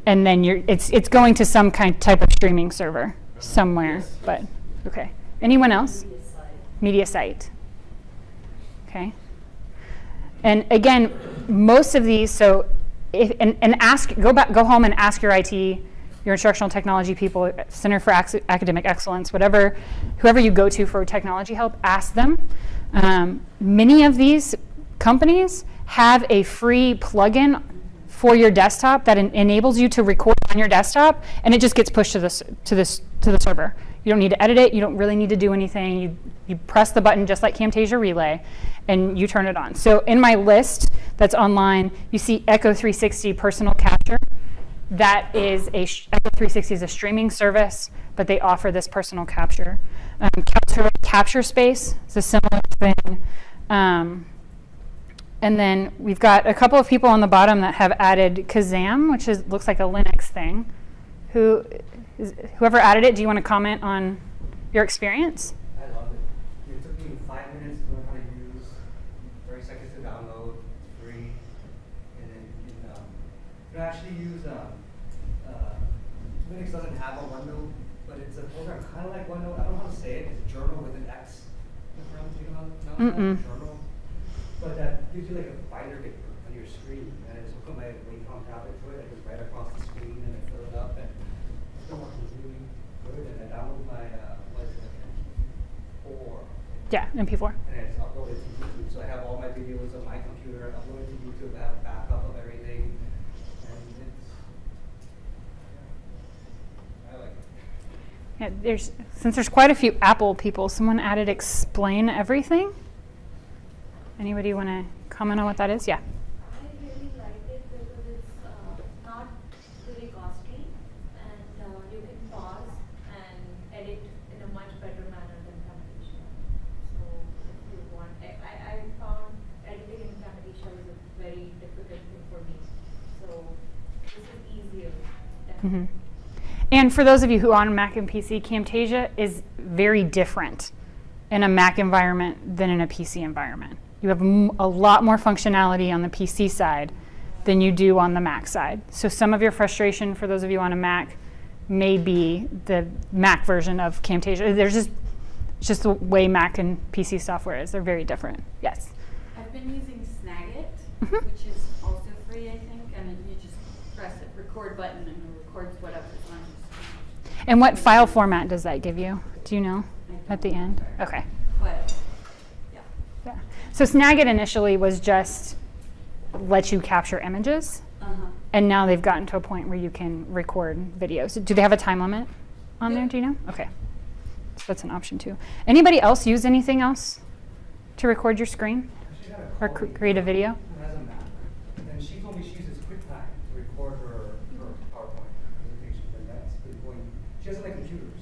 and then it's going to some type of streaming server somewhere. Yes. But okay. Anyone else? MediaSite. Okay. And again, most of these. So, go home and ask your IT, your instructional technology people, Center for Academic Excellence, whoever you go to for technology help. Ask them. Many of these companies have a free plugin for your desktop that enables you to record on your desktop, and it just gets pushed to the server. You don't need to edit it. You don't really need to do anything. You press the button just like Camtasia Relay, and you turn it on. So in my list that's online, you see Echo 360 Personal Capture. That is Echo 360 is a streaming service, but they offer this personal capture. Kaltura Capture Space is a similar thing. And then we've got a couple of people on the bottom that have added Kazam, which looks like a Linux thing. Whoever added it, do you want to comment on your experience? I love it. It took me 5 minutes to learn how to use, 30 seconds to download, free, and then you can actually use, Linux doesn't have a OneNote, but it's a program kind of like OneNote. I don't know how to say it. It's a journal with an X in front of it, journal. But that gives you like a binder on your screen, and I just put my waypoint tablet to it. I just write across the screen and I fill it up, and it's been working really good. And I download my MP4. Yeah, MP4. And I just upload it to YouTube. So I have all my videos on my computer, upload it to YouTube. I have a backup of everything, and I like it. Yeah, since there's quite a few Apple people, someone added explain everything. Anybody want to comment on what that is? Yeah. I really like it because it's not really costly and you can pause and edit in a much better manner than Camtasia. So if you want, I found editing in Camtasia was a very difficult thing for me. So this is easier. Mm-hmm. And for those of you who are on Mac and PC, Camtasia is very different in a Mac environment than in a PC environment. You have a lot more functionality on the PC side than you do on the Mac side. So some of your frustration for those of you on a Mac may be the Mac version of Camtasia. It's just the way Mac and PC software is. They're very different. Yes? I've been using Snagit, Mhm. which is also free, I think, and then you just press the record button and it records whatever is on your screen. And what file format does that give you? Do you know I at the don't end? remember. Okay. But, yeah. Yeah. So Snagit initially was just let you capture images, and now they've gotten to a point where you can record videos. Do they have a time limit on there? Do you know? Okay. So that's an option too. Anybody else use anything else to record your screen She had a or colleague create a video? who has a Mac, and she told me she uses QuickTime to record her PowerPoint presentation, and that's been going, she doesn't like computers.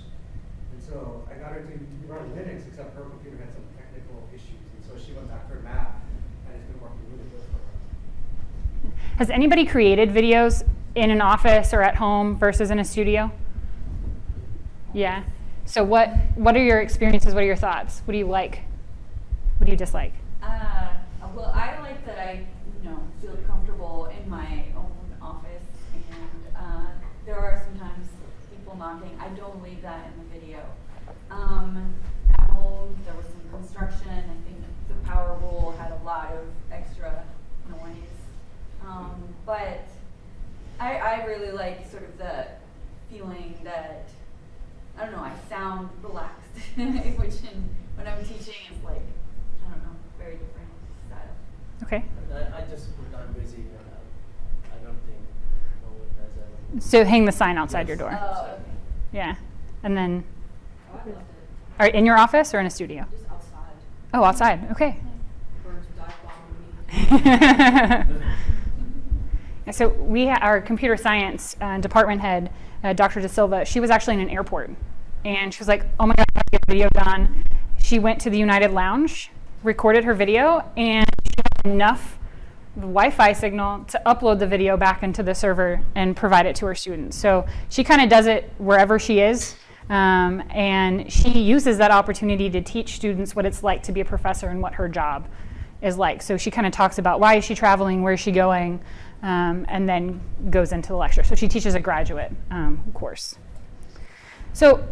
And so I got her to run Linux, except her computer had some technical issues, and so she went back to her Mac, and it's been working really good for her. Has anybody created videos in an office or at home versus in a studio? Yeah. So what are your experiences? What are your thoughts? What do you like? What do you dislike? Well, I like that I, feel comfortable in my own office, and there are sometimes people knocking. I don't leave that in the video. At home, there was some construction. I think the power rule had a lot of extra noise. But I really like sort of the feeling that, I don't know, I sound relaxed, which when I'm teaching is like, I don't know, very different style. Okay. I just put on busy and I don't think no one does that. So hang the sign outside your Yes. door. Oh, okay. Yeah. And then, I loved it. all right, in your office or in a studio? Just outside. Oh, outside. Okay. Birds dive bombing me. So our computer science department head, Dr. De Silva, she was actually in an airport. And she was like, oh my God, I have to get a video done. She went to the United Lounge, recorded her video, and she had enough Wi-Fi signal to upload the video back into the server and provide it to her students. So she kind of does it wherever she is. And she uses that opportunity to teach students what it's like to be a professor and what her job is like. So she kind of talks about why is she traveling, where is she going, and then goes into the lecture. So she teaches a graduate course. So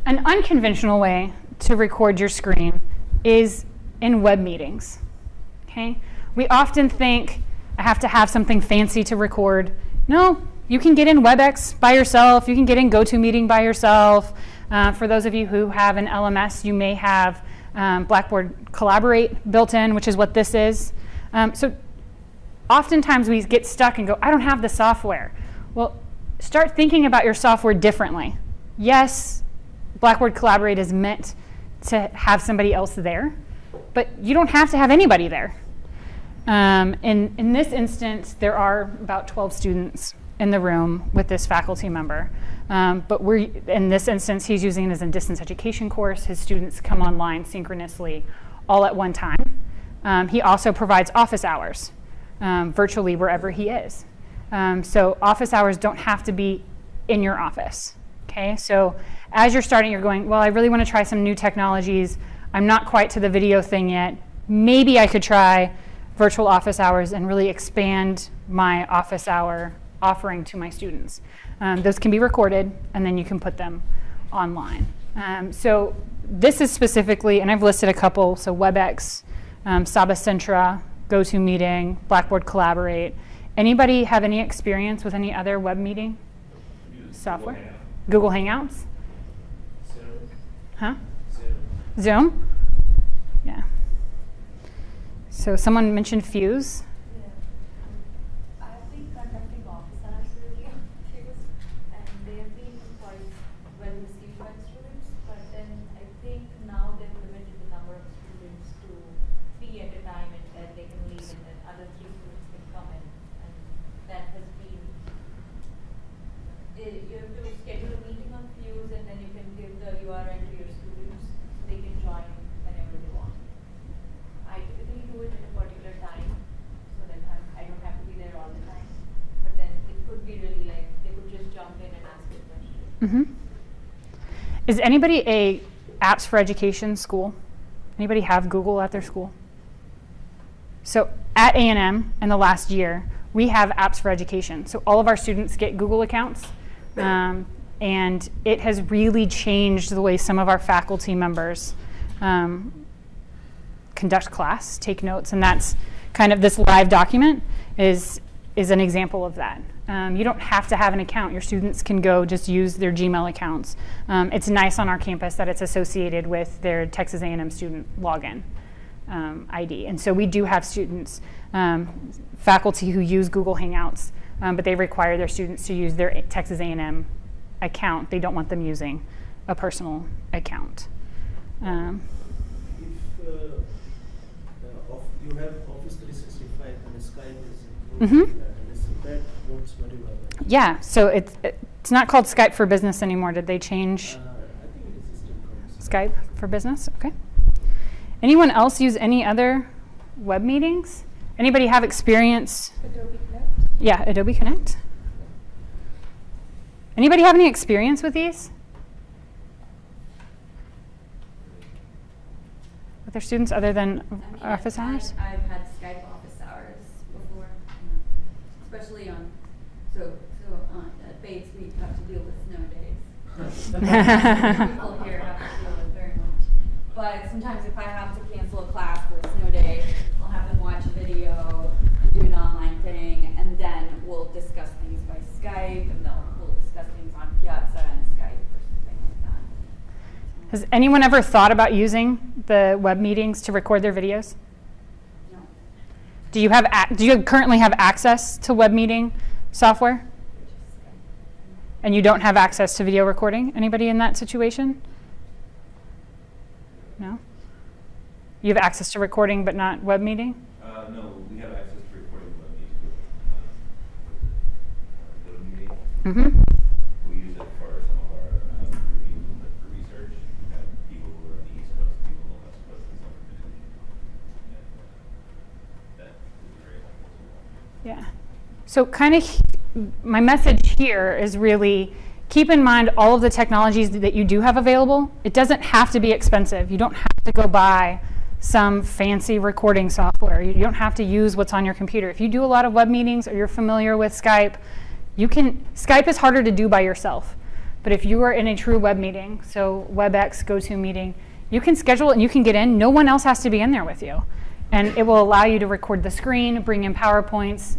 an unconventional way to record your screen is in web meetings. Okay? We often think I have to have something fancy to record. No, you can get in WebEx by yourself. You can get in GoToMeeting by yourself. For those of you who have an LMS, you may have Blackboard Collaborate built in, which is what this is. So oftentimes we get stuck and go, I don't have the software. Well, start thinking about your software differently. Yes, Blackboard Collaborate is meant to have somebody else there, but you don't have to have anybody there. In this instance, there are about 12 students in the room with this faculty member. But in this instance, he's using it as a distance education course. His students come online synchronously all at one time. He also provides office hours virtually wherever he is. So office hours don't have to be in your office. Okay, so as you're starting, you're going, well, I really want to try some new technologies. I'm not quite to the video thing yet. Maybe I could try virtual office hours and really expand my office hour offering to my students. Those can be recorded, and then you can put them online. So this is specifically, and I've listed a couple, so WebEx, Saba Centra, GoToMeeting, Blackboard Collaborate. Anybody have any experience with any other web meeting software? Google Hangouts? Zoom. Huh? Zoom. Zoom? Yeah. So someone mentioned Fuse. Yeah. I've been conducting office hours really on Tuesday, and they have been quite well received you have to schedule a meeting on Fuse, and then you can give the URL to your students, so they can join whenever they want. I typically do it at a particular time, so that I don't have to be there all the time. But then it could be really like, they could just jump in and ask a question. Is anybody a apps for education school? Anybody have Google at their school? So at A&M in the last year, we have apps for education. So all of our students get Google accounts, and it has really changed the way some of our faculty members conduct class, take notes, and that's kind of this live document is an example of that. You don't have to have an account. Your students can go just use their Gmail accounts. It's nice on our campus that it's associated with their Texas A&M student login ID. And so we do have students, faculty who use Google Hangouts, but they require their students to use their Texas A&M account. They don't want them using a personal account. If you have Office 365 and Skype is included, that works very well. Right? Yeah, so it's not called Skype for Business anymore. Did they change I think it is still called Skype for Business? Okay. Anyone else use any other web meetings? Anybody have experience? Adobe Connect? Yeah, Adobe Connect. Anybody have any experience with these? With their students other than office hours? I've had Skype office hours before, especially on, at Bates we have to deal with snow days. People here have to deal with very much. But sometimes if I have to cancel a class for a snow day, I'll have them watch a video, do an online thing, and then we'll discuss things by Skype, and we'll discuss things on Piazza and Skype or something like that. Has anyone ever thought about using the web meetings to record their videos? No. Do you currently have access to web meeting software? And you don't have access to video recording? Anybody in that situation? No? You have access to recording but not web meeting? No, we have access to recording web meetings with Mm-hmm. We use it for some of our for research. We have people who are on the East Coast, people on the West Coast, and some in between. And that is very helpful as well. Yeah. So kind of my message here is really keep in mind all of the technologies that you do have available. It doesn't have to be expensive. You don't have to go buy some fancy recording software. You don't have to use what's on your computer. If you do a lot of web meetings or you're familiar with Skype, Skype is harder to do by yourself. But if you are in a true web meeting, so WebEx, GoToMeeting, you can schedule it and you can get in. No one else has to be in there with you. And it will allow you to record the screen, bring in PowerPoints,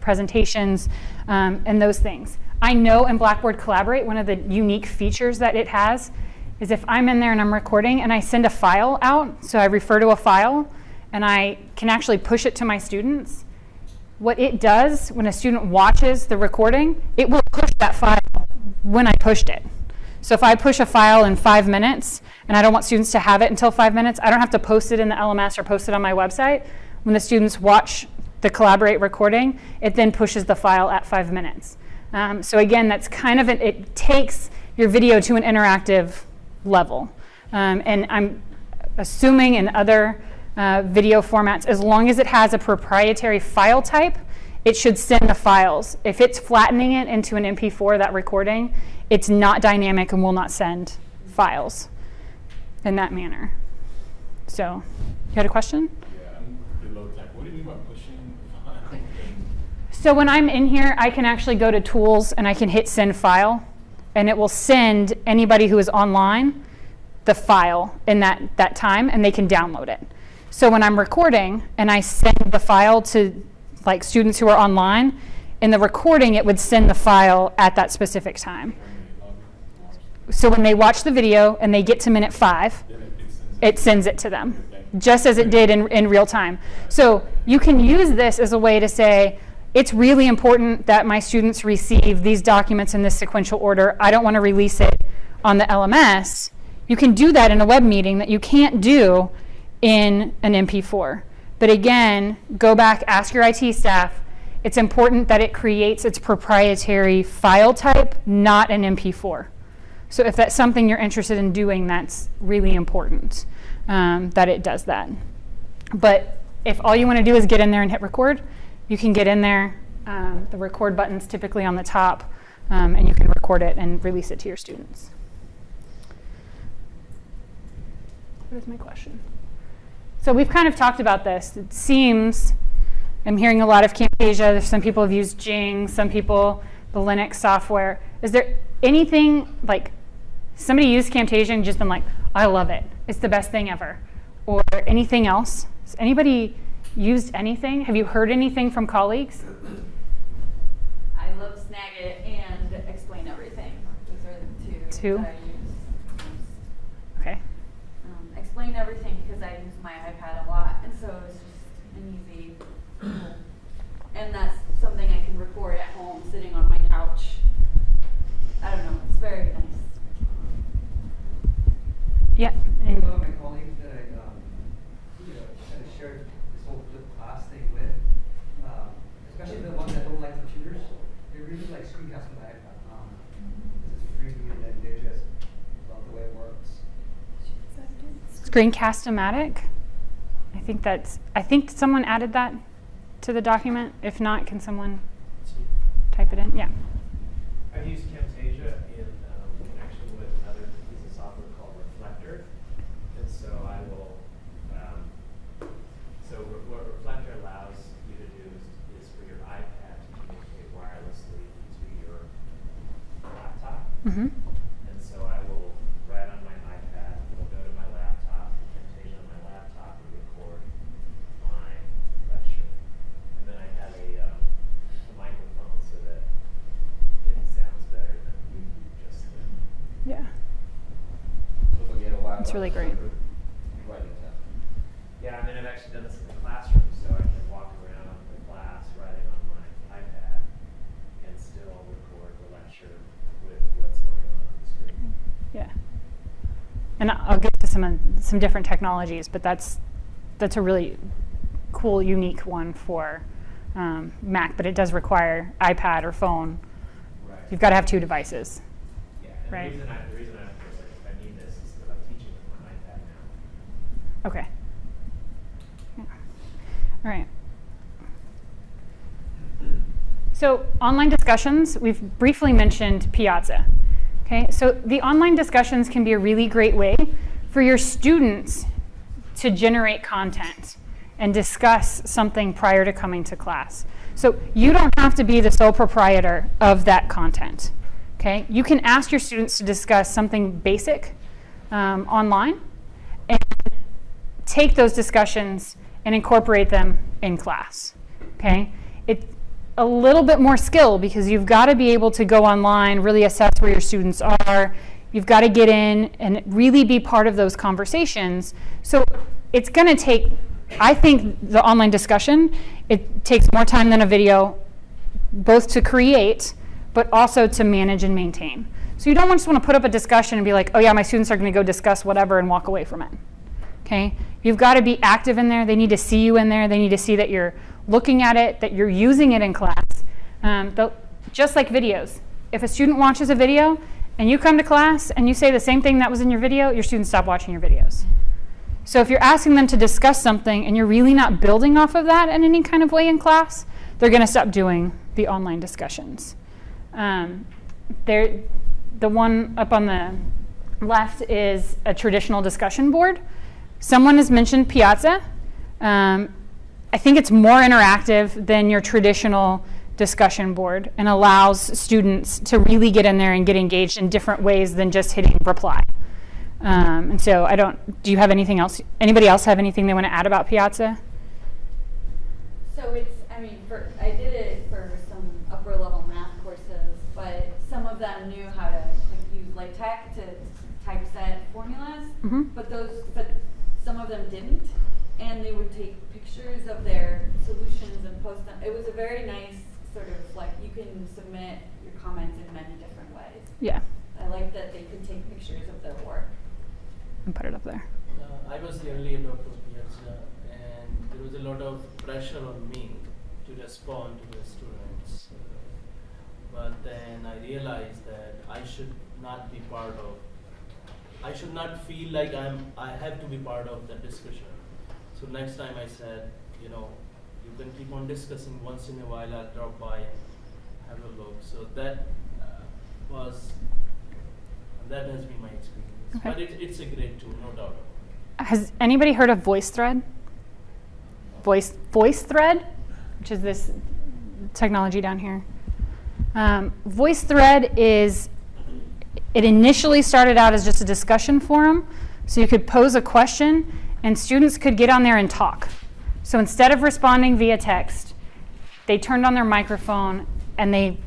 presentations, and those things. I know in Blackboard Collaborate, one of the unique features that it has is if I'm in there and I'm recording and I send a file out, so I refer to a file, and I can actually push it to my students, what it does when a student watches the recording, it will push that file when I pushed it. So if I push a file in 5 minutes and I don't want students to have it until 5 minutes, I don't have to post it in the LMS or post it on my website. When the students watch the Collaborate recording, it then pushes the file at 5 minutes. So again, that's kind of, it takes your video to an interactive level. And I'm assuming in other video formats, as long as it has a proprietary file type, it should send the files. If it's flattening it into an MP4, that recording, it's not dynamic and will not send files in that manner. So, you had a question? Yeah, I'm below tech. What do you mean by pushing the file? So when I'm in here, I can actually go to Tools and I can hit Send File, and it will send anybody who is online the file in that time, and they can download it. So when I'm recording and I send the file to like students who are online, in the recording it would send the file at that specific time. So when they watch the video and they get to minute 5, it sends it to them, just as it did in real time. So you can use this as a way to say, it's really important that my students receive these documents in this sequential order. I don't want to release it on the LMS. You can do that in a web meeting that you can't do in an MP4. But again, go back, ask your IT staff. it's important that it creates its proprietary file type, not an MP4. So if that's something you're interested in doing, that's really important that it does that. But if all you want to do is get in there and hit record, you can get in there. The record button's typically on the top, and you can record it and release it to your students. What is my question? So we've kind of talked about this. It seems, I'm hearing a lot of Camtasia. Some people have used Jing, some people the Linux software. Is there anything, like, somebody used Camtasia and just been like, I love it, it's the best thing ever? Or anything else? Has anybody used anything? Have you heard anything from colleagues? I love Snagit and Explain Everything. Those are the two that I use. Okay. Explain Everything because I use my iPad a lot, and so it's just an easy tool. And that's something I can record at home, sitting on my couch. I don't know, it's very nice. Yeah. One of my colleagues that I kind of shared this whole flip class thing with, especially the ones that don't like computers, they really like screencast.com. This is free and then they just love the way it works. Screencast-O-Matic? I think someone added that to the document. If not, can someone type it in? Yeah. I've used Camtasia in connection with another piece of software called Reflector. And so I will, what Reflector allows you to do is for your iPad to communicate wirelessly to your laptop. Mm-hmm. And so I will write on my iPad, it'll go to my laptop, Camtasia on my laptop, and record my lecture. And then I have a microphone so that it sounds better than just the. Yeah. It's really great. Yeah, I mean, I've actually done this in the classroom, so I can walk around the class writing on my iPad and still record the lecture with what's going on the screen. Yeah. And I'll get to some different technologies, but that's a really cool, unique one for Mac, but it does require iPad or phone. Right. You've got to have two devices. Yeah, and right. the reason I need this is because I'm teaching with my iPad now. Okay. Yeah. All right. So online discussions, we've briefly mentioned Piazza. Okay, so the online discussions can be a really great way for your students to generate content and discuss something prior to coming to class. So you don't have to be the sole proprietor of that content. Okay, you can ask your students to discuss something basic online and take those discussions and incorporate them in class. Okay, it's a little bit more skill because you've got to be able to go online, really assess where your students are. You've got to get in and really be part of those conversations. So it's going to take, I think the online discussion, it takes more time than a video, both to create, but also to manage and maintain. So you don't just want to put up a discussion and be like, oh yeah, my students are going to go discuss whatever and walk away from it. Okay? You've got to be active in there. They need to see you in there. They need to see that you're looking at it, that you're using it in class. Just like videos. If a student watches a video and you come to class and you say the same thing that was in your video, your students stop watching your videos. So if you're asking them to discuss something and you're really not building off of that in any kind of way in class, they're going to stop doing the online discussions. The one up on the left is a traditional discussion board. Someone has mentioned Piazza. I think it's more interactive than your traditional discussion board and allows students to really get in there and get engaged in different ways than just hitting reply. And so do you have anything else? Anybody else have anything they want to add about Piazza? So I did it for some upper level math courses, but some of them knew how to use LaTeX to typeset formulas, but some of them didn't, and they would take pictures of their solutions and post them. It was a very nice sort of you can submit your comments in many different ways. Yeah. I like that they could take pictures of their work. And put it up there. I was the early adopter of Piazza, and there was a lot of pressure on me to respond to the students. But then I realized that I should not be part of, I should not feel like I have to be part of the discussion. So next time I said, you know, you can keep on discussing, once in a while I'll drop by and have a look. So that that has been my experience. Okay. But it's a great tool, no doubt. Has anybody heard of VoiceThread? VoiceThread, which is this technology down here. VoiceThread it initially started out as just a discussion forum, so you could pose a question and students could get on there and talk. So instead of responding via text, they turned on their microphone and they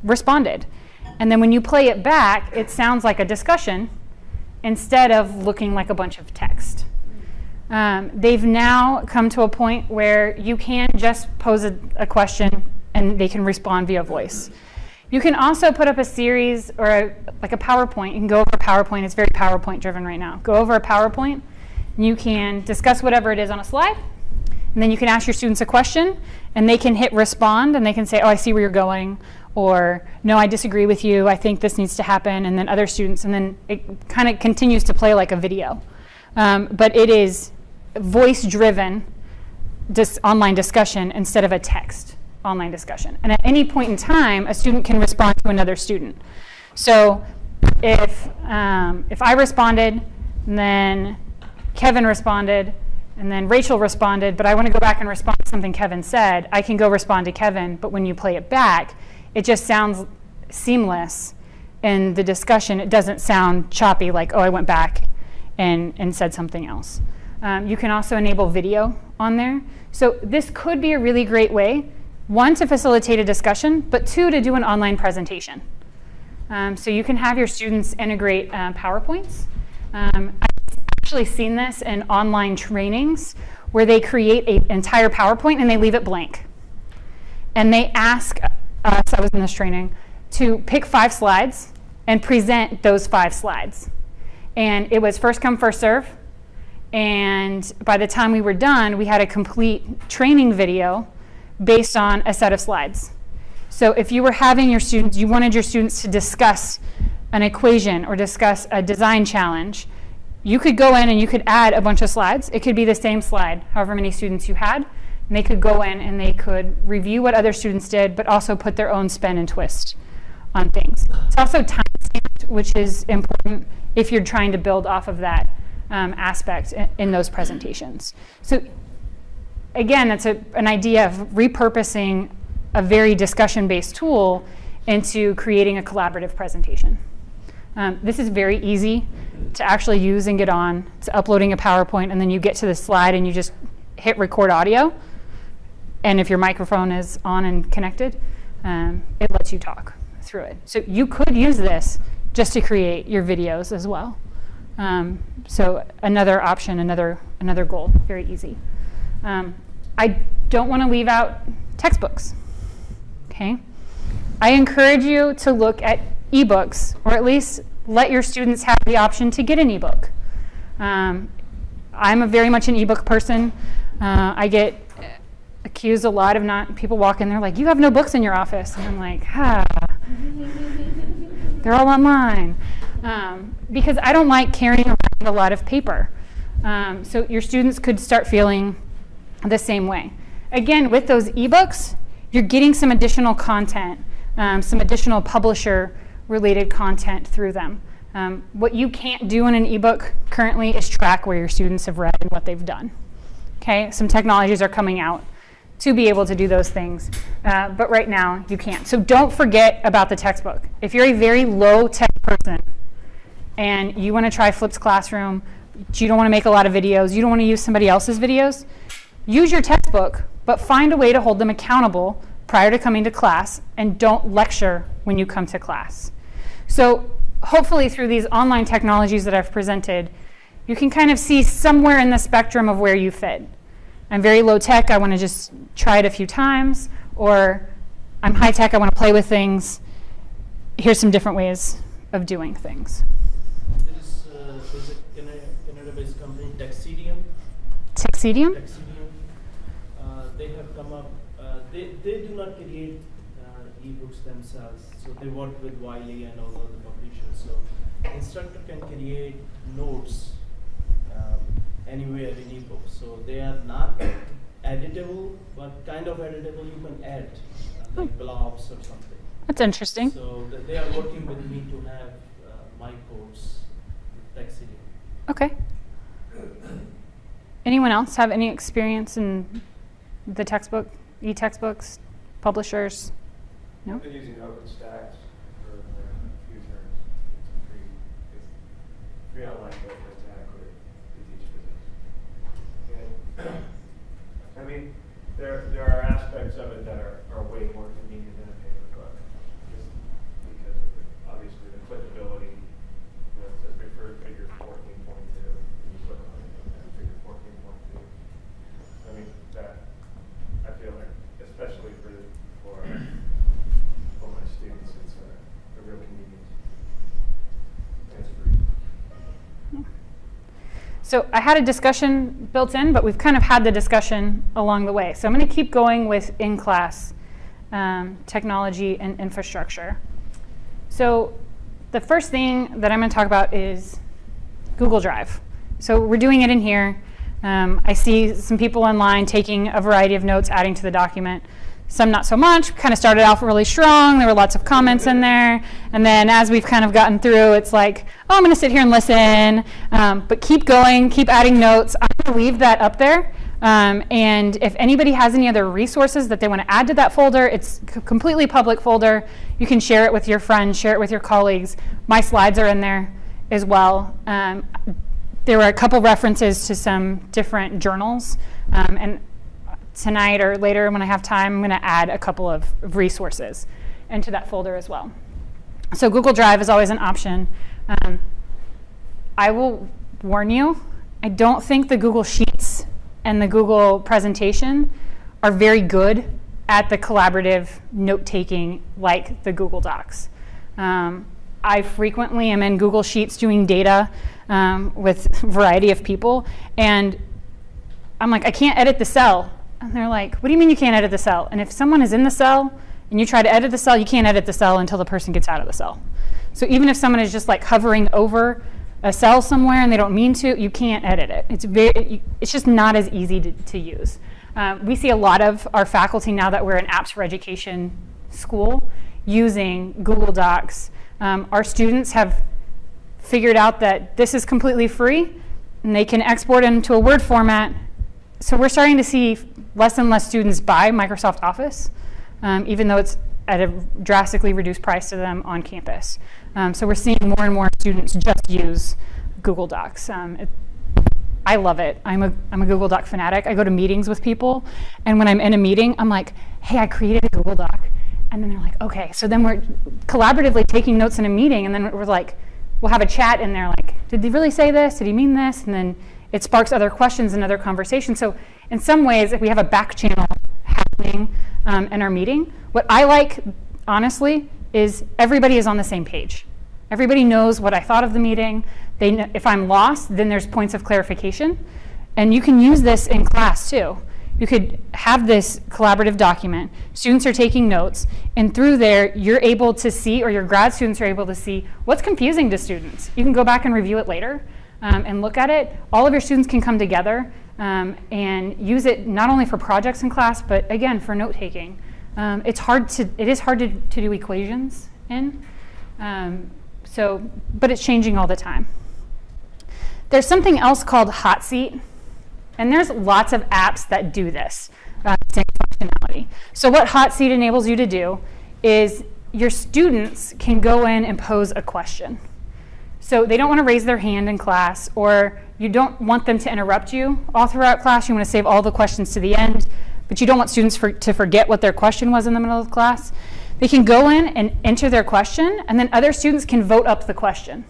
responded. And then when you play it back, it sounds like a discussion instead of looking like a bunch of text. They've now come to a point where you can just pose a question and they can respond via voice. You can also put up a series or like a PowerPoint. You can go over a PowerPoint. It's very PowerPoint driven right now. Go over a PowerPoint. You can discuss whatever it is on a slide. And then you can ask your students a question and they can hit respond and they can say, oh, I see where you're going. Or, no, I disagree with you. I think this needs to happen. And then other students. And then it kind of continues to play like a video. But it is voice-driven online discussion instead of a text online discussion. And at any point in time, a student can respond to another student. So if I responded, and then Kevin responded, and then Rachel responded, but I want to go back and respond to something Kevin said, I can go respond to Kevin, but when you play it back, it just sounds seamless in the discussion. It doesn't sound choppy like, oh, I went back and said something else. You can also enable video on there. So this could be a really great way, one, to facilitate a discussion, but two, to do an online presentation. So you can have your students integrate PowerPoints. I've actually seen this in online trainings where they create an entire PowerPoint and they leave it blank. And they ask us, I was in this training, to pick 5 slides and present those 5 slides. And it was first come, first serve. And by the time we were done, we had a complete training video based on a set of slides. So if you were having your students, you wanted your students to discuss an equation or discuss a design challenge, you could go in and you could add a bunch of slides. It could be the same slide, however many students you had. And they could go in and they could review what other students did, but also put their own spin and twist on things. It's also time-stamped, which is important if you're trying to build off of that aspect in those presentations. So again, that's an idea of repurposing a very discussion-based tool into creating a collaborative presentation. This is very easy to actually use and get on. It's uploading a PowerPoint, and then you get to the slide and you just hit record audio. And if your microphone is on and connected, it lets you talk through it. So you could use this just to create your videos as well. So another option, another goal, very easy. I don't want to leave out textbooks, okay? I encourage you to look at ebooks, or at least let your students have the option to get an ebook. I'm very much an ebook person. I get accused a lot of people walk in there like, you have no books in your office. And I'm like, they're all online. Because I don't like carrying around a lot of paper. So your students could start feeling the same way. Again, with those ebooks, you're getting some additional content, some additional publisher-related content through them. What you can't do in an ebook currently is track where your students have read and what they've done. Okay, some technologies are coming out to be able to do those things, but right now you can't. So don't forget about the textbook. If you're a very low-tech person and you want to try Flipped Classroom, you don't want to make a lot of videos, you don't want to use somebody else's videos, use your textbook, but find a way to hold them accountable prior to coming to class, and don't lecture when you come to class. So hopefully through these online technologies that I've presented, you can kind of see somewhere in the spectrum of where you fit. I'm very low tech, I want to just try it a few times, or I'm high tech, I want to play with things. Here's some different ways of doing things. There's a Canada-based company, Texidium. Texidium? They have come up, They do not create ebooks themselves, so they work with Wiley and all other publishers. So instructor can create notes anywhere in ebooks. So they are not editable, but kind of editable. You can add like blobs or something. That's interesting. So they are working with me to have my course text editing. Okay. Anyone else have any experience in the textbook, e-textbooks, publishers? No? I've been using OpenStax for a few terms. It's free online, but it's adequate to teach physics. And, I mean, there are aspects of it that are way more convenient than a paper book, just because of obviously the clickability. You know, it says refer to figure 14.2, and you click on it, and figure 14.2. I mean, that I feel like, especially for my students, it's a real convenience. And it's free. So I had a discussion built in, but we've kind of had the discussion along the way. So I'm going to keep going with in-class technology and infrastructure. So the first thing that I'm going to talk about is Google Drive. So we're doing it in here. I see some people online taking a variety of notes, adding to the document. Some not so much. Kind of started off really strong. There were lots of comments in there. And then as we've kind of gotten through, it's like, oh, I'm going to sit here and listen. But keep going, keep adding notes. I'm going to leave that up there. And if anybody has any other resources that they want to add to that folder, it's a completely public folder. You can share it with your friends, share it with your colleagues. My slides are in there as well. There were a couple references to some different journals. And tonight or later when I have time, I'm going to add a couple of resources into that folder as well. So Google Drive is always an option. I will warn you, I don't think the Google Sheets and the Google presentation are very good at the collaborative note-taking like the Google Docs. I frequently am in Google Sheets doing data with a variety of people, and I'm like, I can't edit the cell. And they're like, what do you mean you can't edit the cell? And if someone is in the cell and you try to edit the cell, you can't edit the cell until the person gets out of the cell. So even if someone is just like hovering over a cell somewhere and they don't mean to, you can't edit it. It's just not as easy to use. We see a lot of our faculty now that we're an apps for education school using Google Docs. Our students have figured out that this is completely free and they can export it into a Word format. So we're starting to see less and less students buy Microsoft Office, even though it's at a drastically reduced price to them on campus. So we're seeing more and more students just use Google Docs. I love it. I'm a Google Doc fanatic. I go to meetings with people, and when I'm in a meeting, I'm like, hey, I created a Google Doc. And then they're like, okay. So then we're collaboratively taking notes in a meeting, and then we're like, we'll have a chat, and they're like, did he really say this? Did he mean this? And then it sparks other questions and other conversations. So in some ways, we have a back channel happening in our meeting. What I like, honestly, is everybody is on the same page. Everybody knows what I thought of the meeting. They know, if I'm lost, then there's points of clarification. And you can use this in class, too. You could have this collaborative document. Students are taking notes. And through there, you're able to see, or your grad students are able to see, what's confusing to students. You can go back and review it later. And look at it. All of your students can come together and use it not only for projects in class, but again, for note-taking. It is hard to do equations in, but it's changing all the time. There's something else called Hot Seat, and there's lots of apps that do this same functionality. So what Hot Seat enables you to do is your students can go in and pose a question. So they don't want to raise their hand in class, or you don't want them to interrupt you all throughout class. You want to save all the questions to the end, but you don't want students to forget what their question was in the middle of class. They can go in and enter their question, and then other students can vote up the question.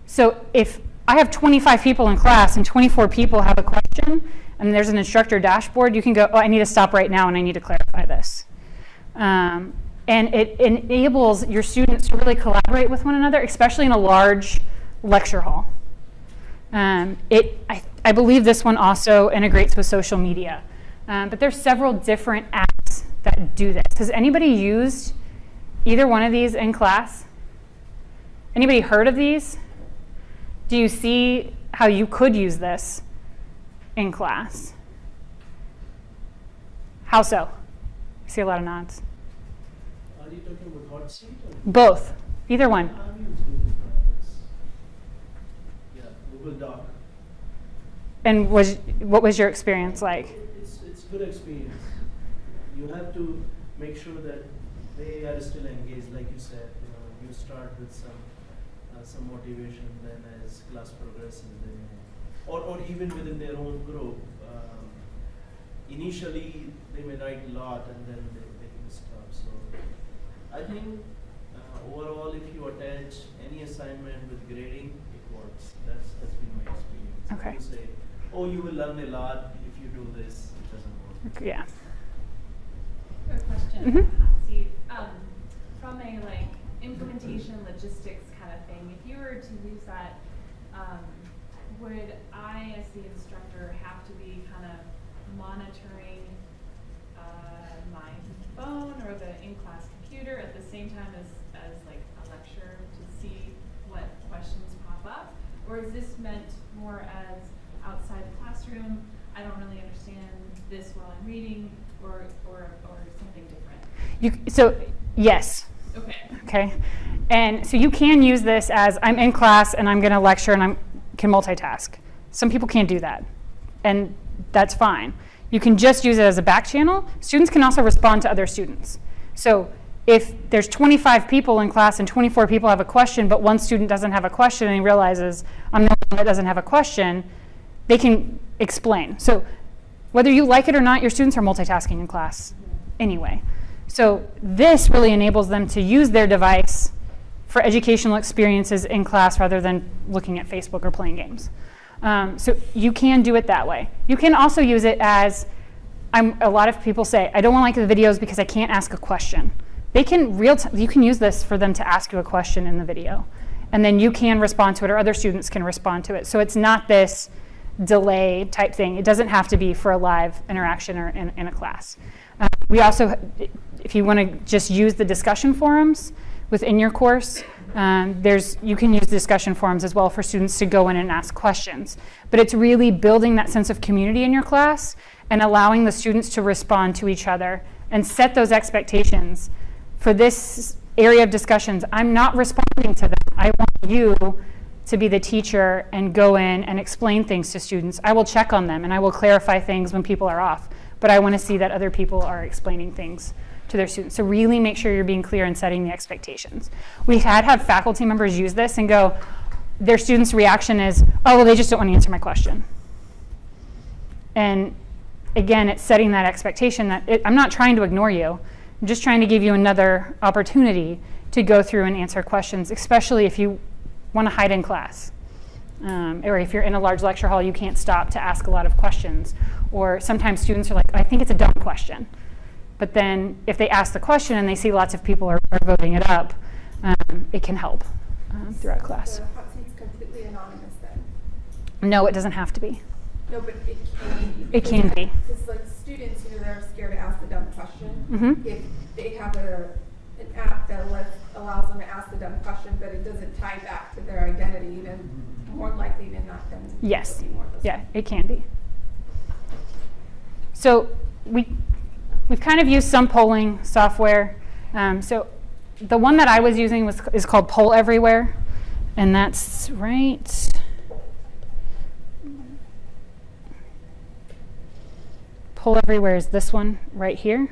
So if I have 25 people in class and 24 people have a question, and there's an instructor dashboard, you can go, oh, I need to stop right now and I need to clarify this. And it enables your students to really collaborate with one another, especially in a large lecture hall. I believe this one also integrates with social media. But there's several different apps that do this. Has anybody used either one of these in class? Anybody heard of these? Do you see how you could use this in class? How so? I see a lot of nods. Are you talking about hot seat? Or Both. Either one. I've used Google Graphics. Yeah, Google Doc. And what was your experience like? It's good experience. You have to make sure that they are still engaged, like you said. You start with some motivation, then as class progresses, or even within their own group. Initially, they may write a lot, and then they can stop. So, I think overall, if you attach any assignment with grading, it works. That's been my experience. Okay. If you say, oh, you will learn a lot if you do this, it doesn't work. Yeah. A question, Mhm. Steve. From a implementation logistics kind of thing, if you were to use that, would I, as the instructor, have to be kind of monitoring my phone or the in-class computer at the same time as a lecture to see what questions pop up? Or is this meant more as outside the classroom, I don't really understand this while I'm reading, or something different? So yes. Okay. And so you can use this as I'm in class and I'm going to lecture and I can multitask. Some people can't do that, and that's fine. You can just use it as a back channel. Students can also respond to other students. So if there's 25 people in class and 24 people have a question, but one student doesn't have a question and he realizes I'm the one that doesn't have a question, they can explain. So whether you like it or not, your students are multitasking in class anyway. So this really enables them to use their device for educational experiences in class rather than looking at Facebook or playing games. So you can do it that way. You can also use it as, a lot of people say, I don't want to like the videos because I can't ask a question. You can use this for them to ask you a question in the video. And then you can respond to it, or other students can respond to it. So it's not this delay type thing. It doesn't have to be for a live interaction or in a class. We also, if you want to just use the discussion forums within your course, you can use discussion forums as well for students to go in and ask questions. But it's really building that sense of community in your class and allowing the students to respond to each other and set those expectations. For this area of discussions, I'm not responding to them. I want you to be the teacher and go in and explain things to students. I will check on them and I will clarify things when people are off. But I want to see that other people are explaining things to their students. So really make sure you're being clear and setting the expectations. We had faculty members use this and go, their students' reaction is, oh, well, they just don't want to answer my question. And again, it's setting that expectation that I'm not trying to ignore you. I'm just trying to give you another opportunity to go through and answer questions, especially if you want to hide in class. Or if you're in a large lecture hall, you can't stop to ask a lot of questions. Or sometimes students are like, I think it's a dumb question. But then if they ask the question and they see lots of people are voting it up, it can help throughout class. The hot seat's completely anonymous then? No, it doesn't have to be. No, but it can be. It can be. Because students, they're scared to ask the dumb question. Mm-hmm. If they have an app that allows them to ask the dumb question, but it doesn't tie back to their identity, then more likely than not, then yes. be more of those. Yeah, it can be. So we've kind of used some polling software. So the one that I was using is called Poll Everywhere, and that's right. Poll Everywhere is this one right here.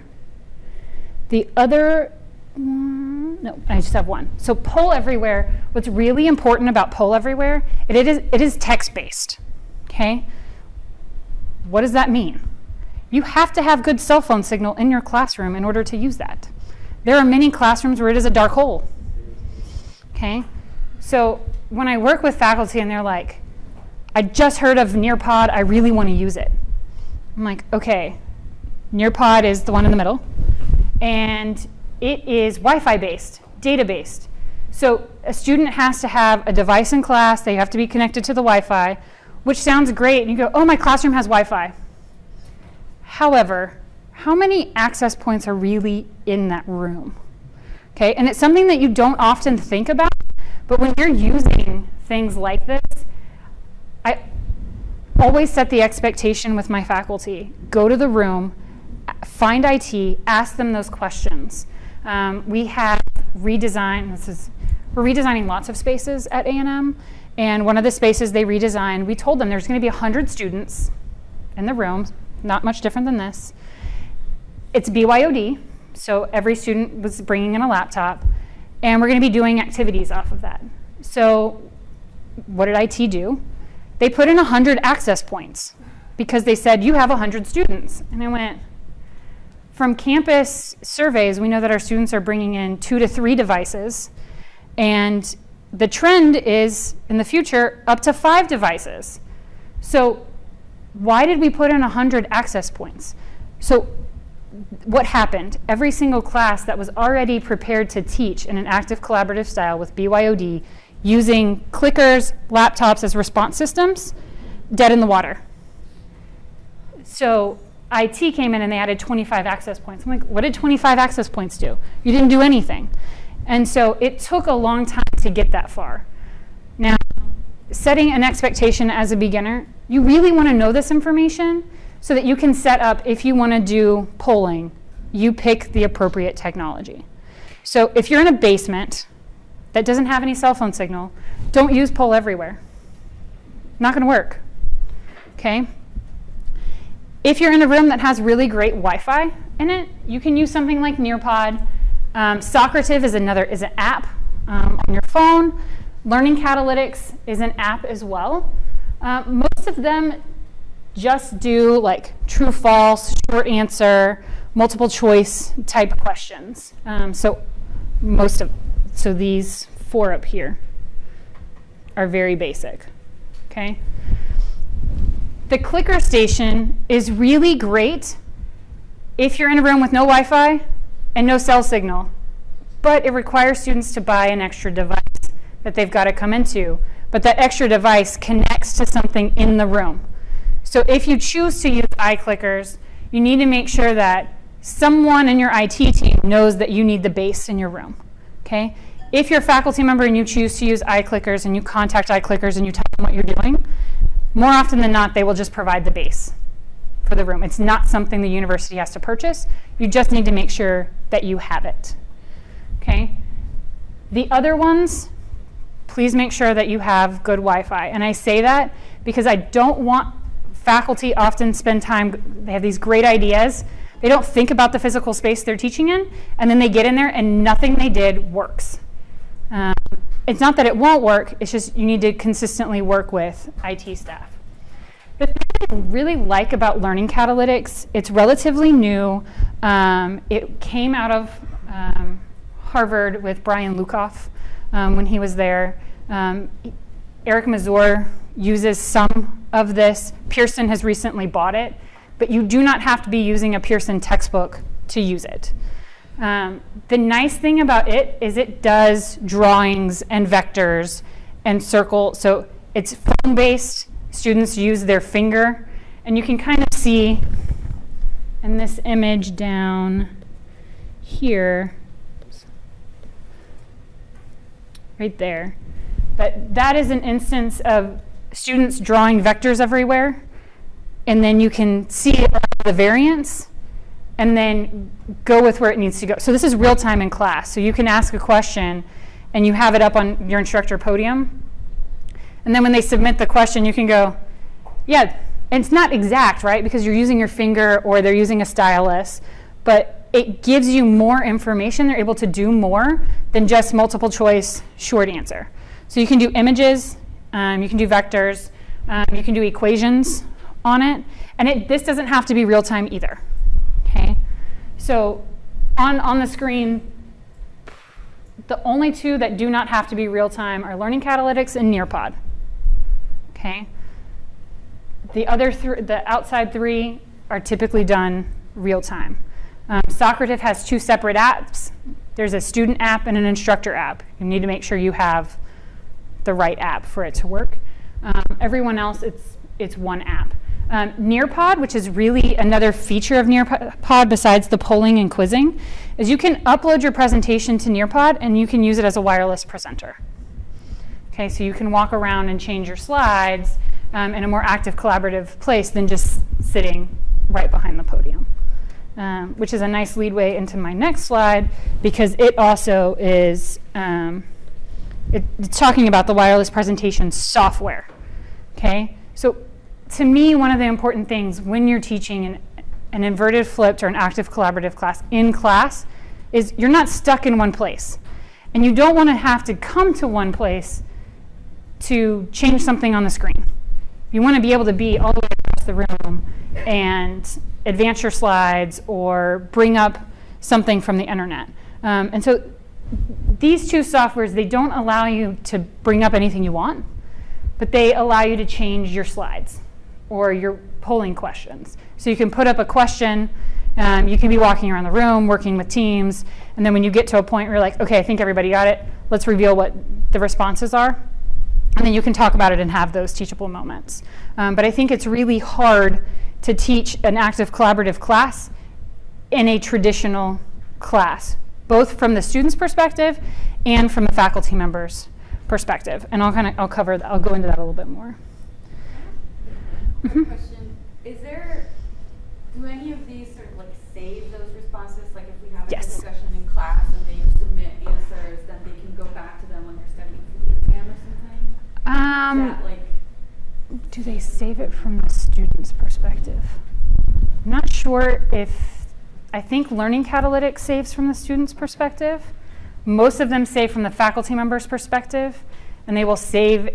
The other one, no, I just have one. So Poll Everywhere, what's really important about Poll Everywhere, it is text-based, okay? What does that mean? You have to have good cell phone signal in your classroom in order to use that. There are many classrooms where it is a dark hole, okay? So when I work with faculty and they're like, I just heard of Nearpod, I really want to use it. I'm like, okay, Nearpod is the one in the middle, and it is Wi-Fi based, data based. So a student has to have a device in class, they have to be connected to the Wi-Fi, which sounds great, and you go, oh, my classroom has Wi-Fi. However, how many access points are really in that room? Okay, and it's something that you don't often think about, but when you're using things like this, I always set the expectation with my faculty. Go to the room, find IT, ask them those questions. We have redesigned, we're redesigning lots of spaces at A&M, and one of the spaces they redesigned, we told them there's going to be 100 students in the room, not much different than this. It's BYOD, so every student was bringing in a laptop, and we're going to be doing activities off of that. So what did IT do? They put in 100 access points because they said, you have 100 students. And I went, from campus surveys, we know that our students are bringing in 2 to 3 devices, and the trend is, in the future, up to 5 devices. So why did we put in 100 access points? So what happened? Every single class that was already prepared to teach in an active collaborative style with BYOD, using clickers, laptops as response systems, dead in the water. So IT came in and they added 25 access points. I'm like, what did 25 access points do? You didn't do anything. And so it took a long time to get that far. Now, setting an expectation as a beginner, you really want to know this information so that you can set up, if you want to do polling, you pick the appropriate technology. So if you're in a basement that doesn't have any cell phone signal, don't use Poll Everywhere. Not going to work. Okay? If you're in a room that has really great Wi-Fi in it, you can use something like Nearpod. Socrative is an app on your phone. Learning Catalytics is an app as well. Most of them just do like true, false, short answer, multiple choice type questions. So these 4 up here are very basic. Okay. The clicker station is really great if you're in a room with no Wi-Fi and no cell signal, but it requires students to buy an extra device that they've got to come into, but that extra device connects to something in the room. So if you choose to use iClickers, you need to make sure that someone in your IT team knows that you need the base in your room. Okay? If you're a faculty member and you choose to use iClickers and you contact iClickers and you tell them what you're doing, more often than not, they will just provide the base for the room. It's not something the university has to purchase. You just need to make sure that you have it. Okay? The other ones, please make sure that you have good Wi-Fi. And I say that because I don't want faculty often spend time, they have these great ideas, they don't think about the physical space they're teaching in, and then they get in there and nothing they did works. It's not that it won't work, it's just you need to consistently work with IT staff. The thing I really like about Learning Catalytics, it's relatively new. It came out of Harvard with Brian Lukoff when he was there. Eric Mazur uses some of this. Pearson has recently bought it, but you do not have to be using a Pearson textbook to use it. The nice thing about it is it does drawings and vectors and circle. So it's phone-based. Students use their finger. And you can kind of see in this image down here, right there, that is an instance of students drawing vectors everywhere. And then you can see the variance and then go with where it needs to go. So this is real time in class. So you can ask a question and you have it up on your instructor podium. And then when they submit the question, you can go, yeah, and it's not exact, right? Because you're using your finger or they're using a stylus, but it gives you more information. They're able to do more than just multiple choice short answer. So you can do images, you can do vectors, you can do equations on it. And this doesn't have to be real time either. Okay, so on the screen, the only 2 that do not have to be real time are Learning Catalytics and Nearpod. Okay, the other the outside 3 are typically done real time. Socrative has 2 separate apps. There's a student app and an instructor app. You need to make sure you have the right app for it to work. Everyone else, it's one app. Nearpod, which is really another feature of Nearpod besides the polling and quizzing, is you can upload your presentation to Nearpod and you can use it as a wireless presenter. Okay, so you can walk around and change your slides in a more active collaborative place than just sitting right behind the podium. Which is a nice leadway into my next slide, because it also is it's talking about the wireless presentation software. Okay, so to me, one of the important things when you're teaching an inverted flipped or an active collaborative class in class is you're not stuck in one place. And you don't want to have to come to one place to change something on the screen. You want to be able to be all the way across the room and advance your slides or bring up something from the internet. And so these two softwares, they don't allow you to bring up anything you want, but they allow you to change your slides or your polling questions. So you can put up a question, you can be walking around the room, working with teams, and then when you get to a point where you're like, okay, I think everybody got it, let's reveal what the responses are. And then you can talk about it and have those teachable moments. But I think it's really hard to teach an active collaborative class in a traditional class, both from the student's perspective and from the faculty member's perspective. And I'll go into that a little bit more. Quick question. Do any of these sort of like save those responses? Like if we have a discussion in class and they submit answers, then they can go back to them when they're studying for the exam or something? Do they save it from the student's perspective? I'm not sure I think Learning Catalytic saves from the student's perspective. Most of them save from the faculty member's perspective, and they will save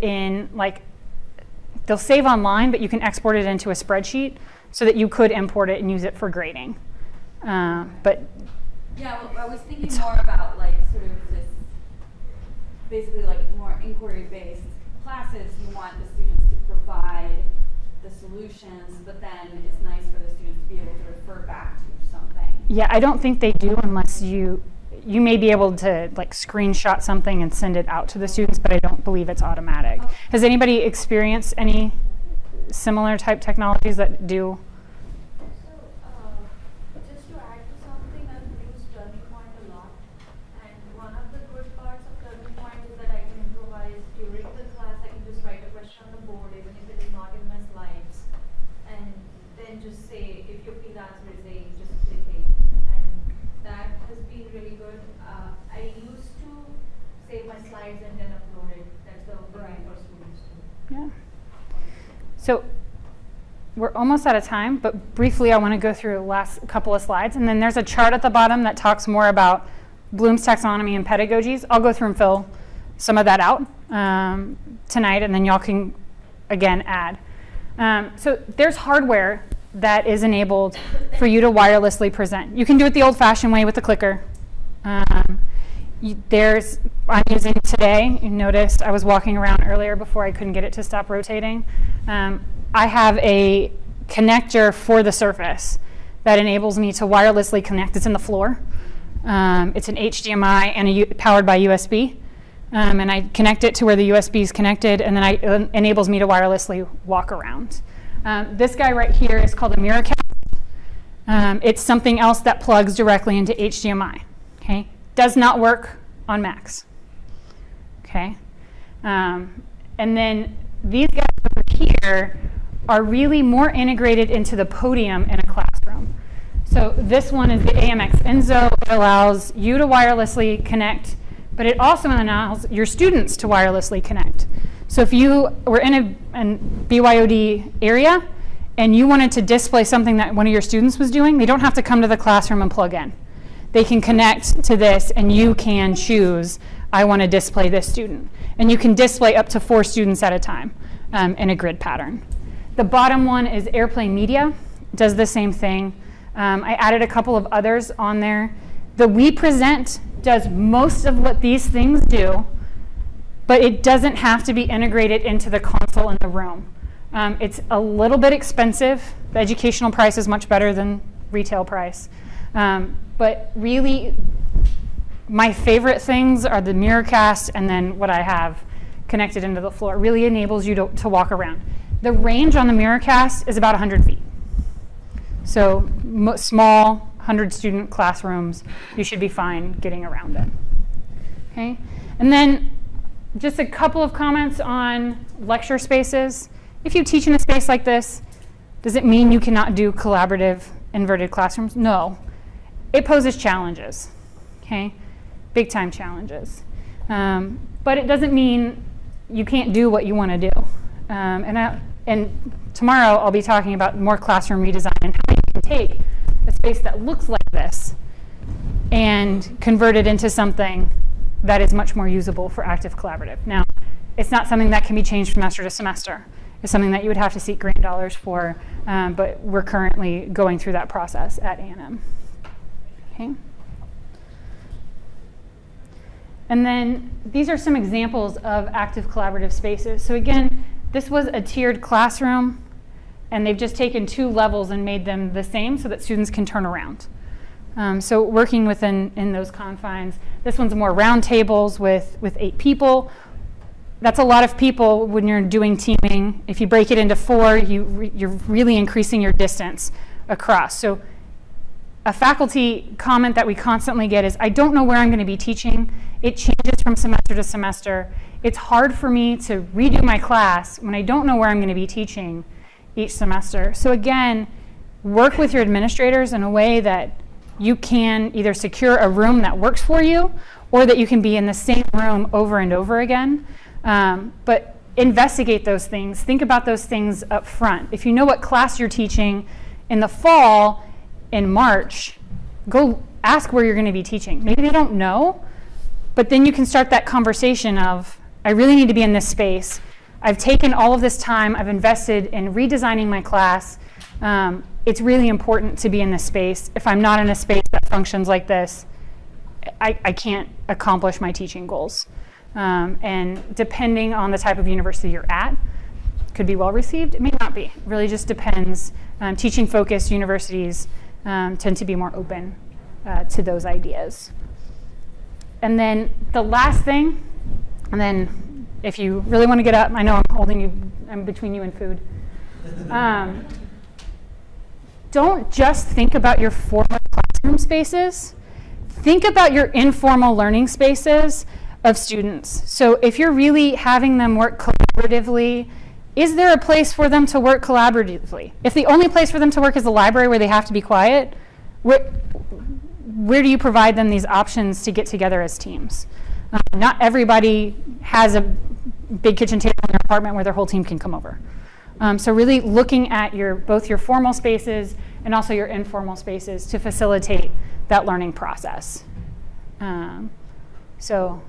they'll save online, but you can export it into a spreadsheet so that you could import it and use it for grading. But yeah, well, I was thinking more about like sort of this, basically like more inquiry-based classes. You want the students to provide the solutions, but then it's nice for the students to be able to refer back to something. Yeah, I don't think they do unless you may be able to like screenshot something and send it out to the students, but I don't believe it's automatic. Okay. Has anybody experienced any similar type technologies that do? So, just to add to something, I've used Turning Point a lot, and one of the good parts of Turning Point is that I can improvise during the class. I can just write a question on the board, even if it is not in my slides, and then just say, if you feel the answer is A, just click A. And that has been really good. I used to save my slides and then upload it. That's the way for students to. Yeah. So we're almost out of time, but briefly I want to go through the last couple of slides. And then there's a chart at the bottom that talks more about Bloom's taxonomy and pedagogies. I'll go through and fill some of that out tonight, and then y'all can, again, add. So there's hardware that is enabled for you to wirelessly present. You can do it the old-fashioned way with the clicker. I'm using today, you noticed I was walking around earlier before I couldn't get it to stop rotating. I have a connector for the Surface that enables me to wirelessly connect. It's in the floor. It's an HDMI and powered by USB. And I connect it to where the USB is connected, and then it enables me to wirelessly walk around. This guy right here is called a Miracast. It's something else that plugs directly into HDMI. Okay, does not work on Macs. Okay, and then these guys over here are really more integrated into the podium in a classroom. So this one is the AMX Enzo. It allows you to wirelessly connect, but it also allows your students to wirelessly connect. So if you were in a BYOD area and you wanted to display something that one of your students was doing, they don't have to come to the classroom and plug in. They can connect to this and you can choose, I want to display this student. And you can display up to 4 students at a time in a grid pattern. The bottom one is Airplane Media. It does the same thing. I added a couple of others on there. The We Present does most of what these things do, but it doesn't have to be integrated into the console in the room. It's a little bit expensive. The educational price is much better than retail price. But really, my favorite things are the Miracast and then what I have connected into the floor. It really enables you to walk around. The range on the Miracast is about 100 feet. So small 100-student classrooms, you should be fine getting around it. Okay? And then just a couple of comments on lecture spaces. If you teach in a space like this, does it mean you cannot do collaborative inverted classrooms? No. It poses challenges, okay? Big time challenges. But it doesn't mean you can't do what you want to do. And tomorrow I'll be talking about more classroom redesign and how you can take a space that looks like this and convert it into something that is much more usable for active collaborative. Now, it's not something that can be changed semester to semester. It's something that you would have to seek grant dollars for, but we're currently going through that process at A&M. Okay. And then these are some examples of active collaborative spaces. So again, this was a tiered classroom, and they've just taken 2 levels and made them the same so that students can turn around. So working within those confines. This one's more round tables with 8 people. That's a lot of people when you're doing teaming. If you break it into 4, you're really increasing your distance across. So a faculty comment that we constantly get is, I don't know where I'm going to be teaching. It changes from semester to semester. It's hard for me to redo my class when I don't know where I'm going to be teaching each semester. So again, work with your administrators in a way that you can either secure a room that works for you or that you can be in the same room over and over again. But investigate those things. Think about those things up front. If you know what class you're teaching in the fall, in March, go ask where you're going to be teaching. Maybe they don't know, but then you can start that conversation of, I really need to be in this space. I've taken all of this time. I've invested in redesigning my class. It's really important to be in this space. If I'm not in a space that functions like this, I can't accomplish my teaching goals. And depending on the type of university you're at, could be well received, it may not be. It really just depends. Teaching-focused universities tend to be more open to those ideas. And then the last thing, and then if you really want to get up, I know I'm between you and food. Don't just think about your formal classroom spaces. Think about your informal learning spaces of students. So if you're really having them work collaboratively, is there a place for them to work collaboratively? If the only place for them to work is the library where they have to be quiet, where do you provide them these options to get together as teams? Not everybody has a big kitchen table in their apartment where their whole team can come over. So really looking at both your formal spaces and also your informal spaces to facilitate that learning process. So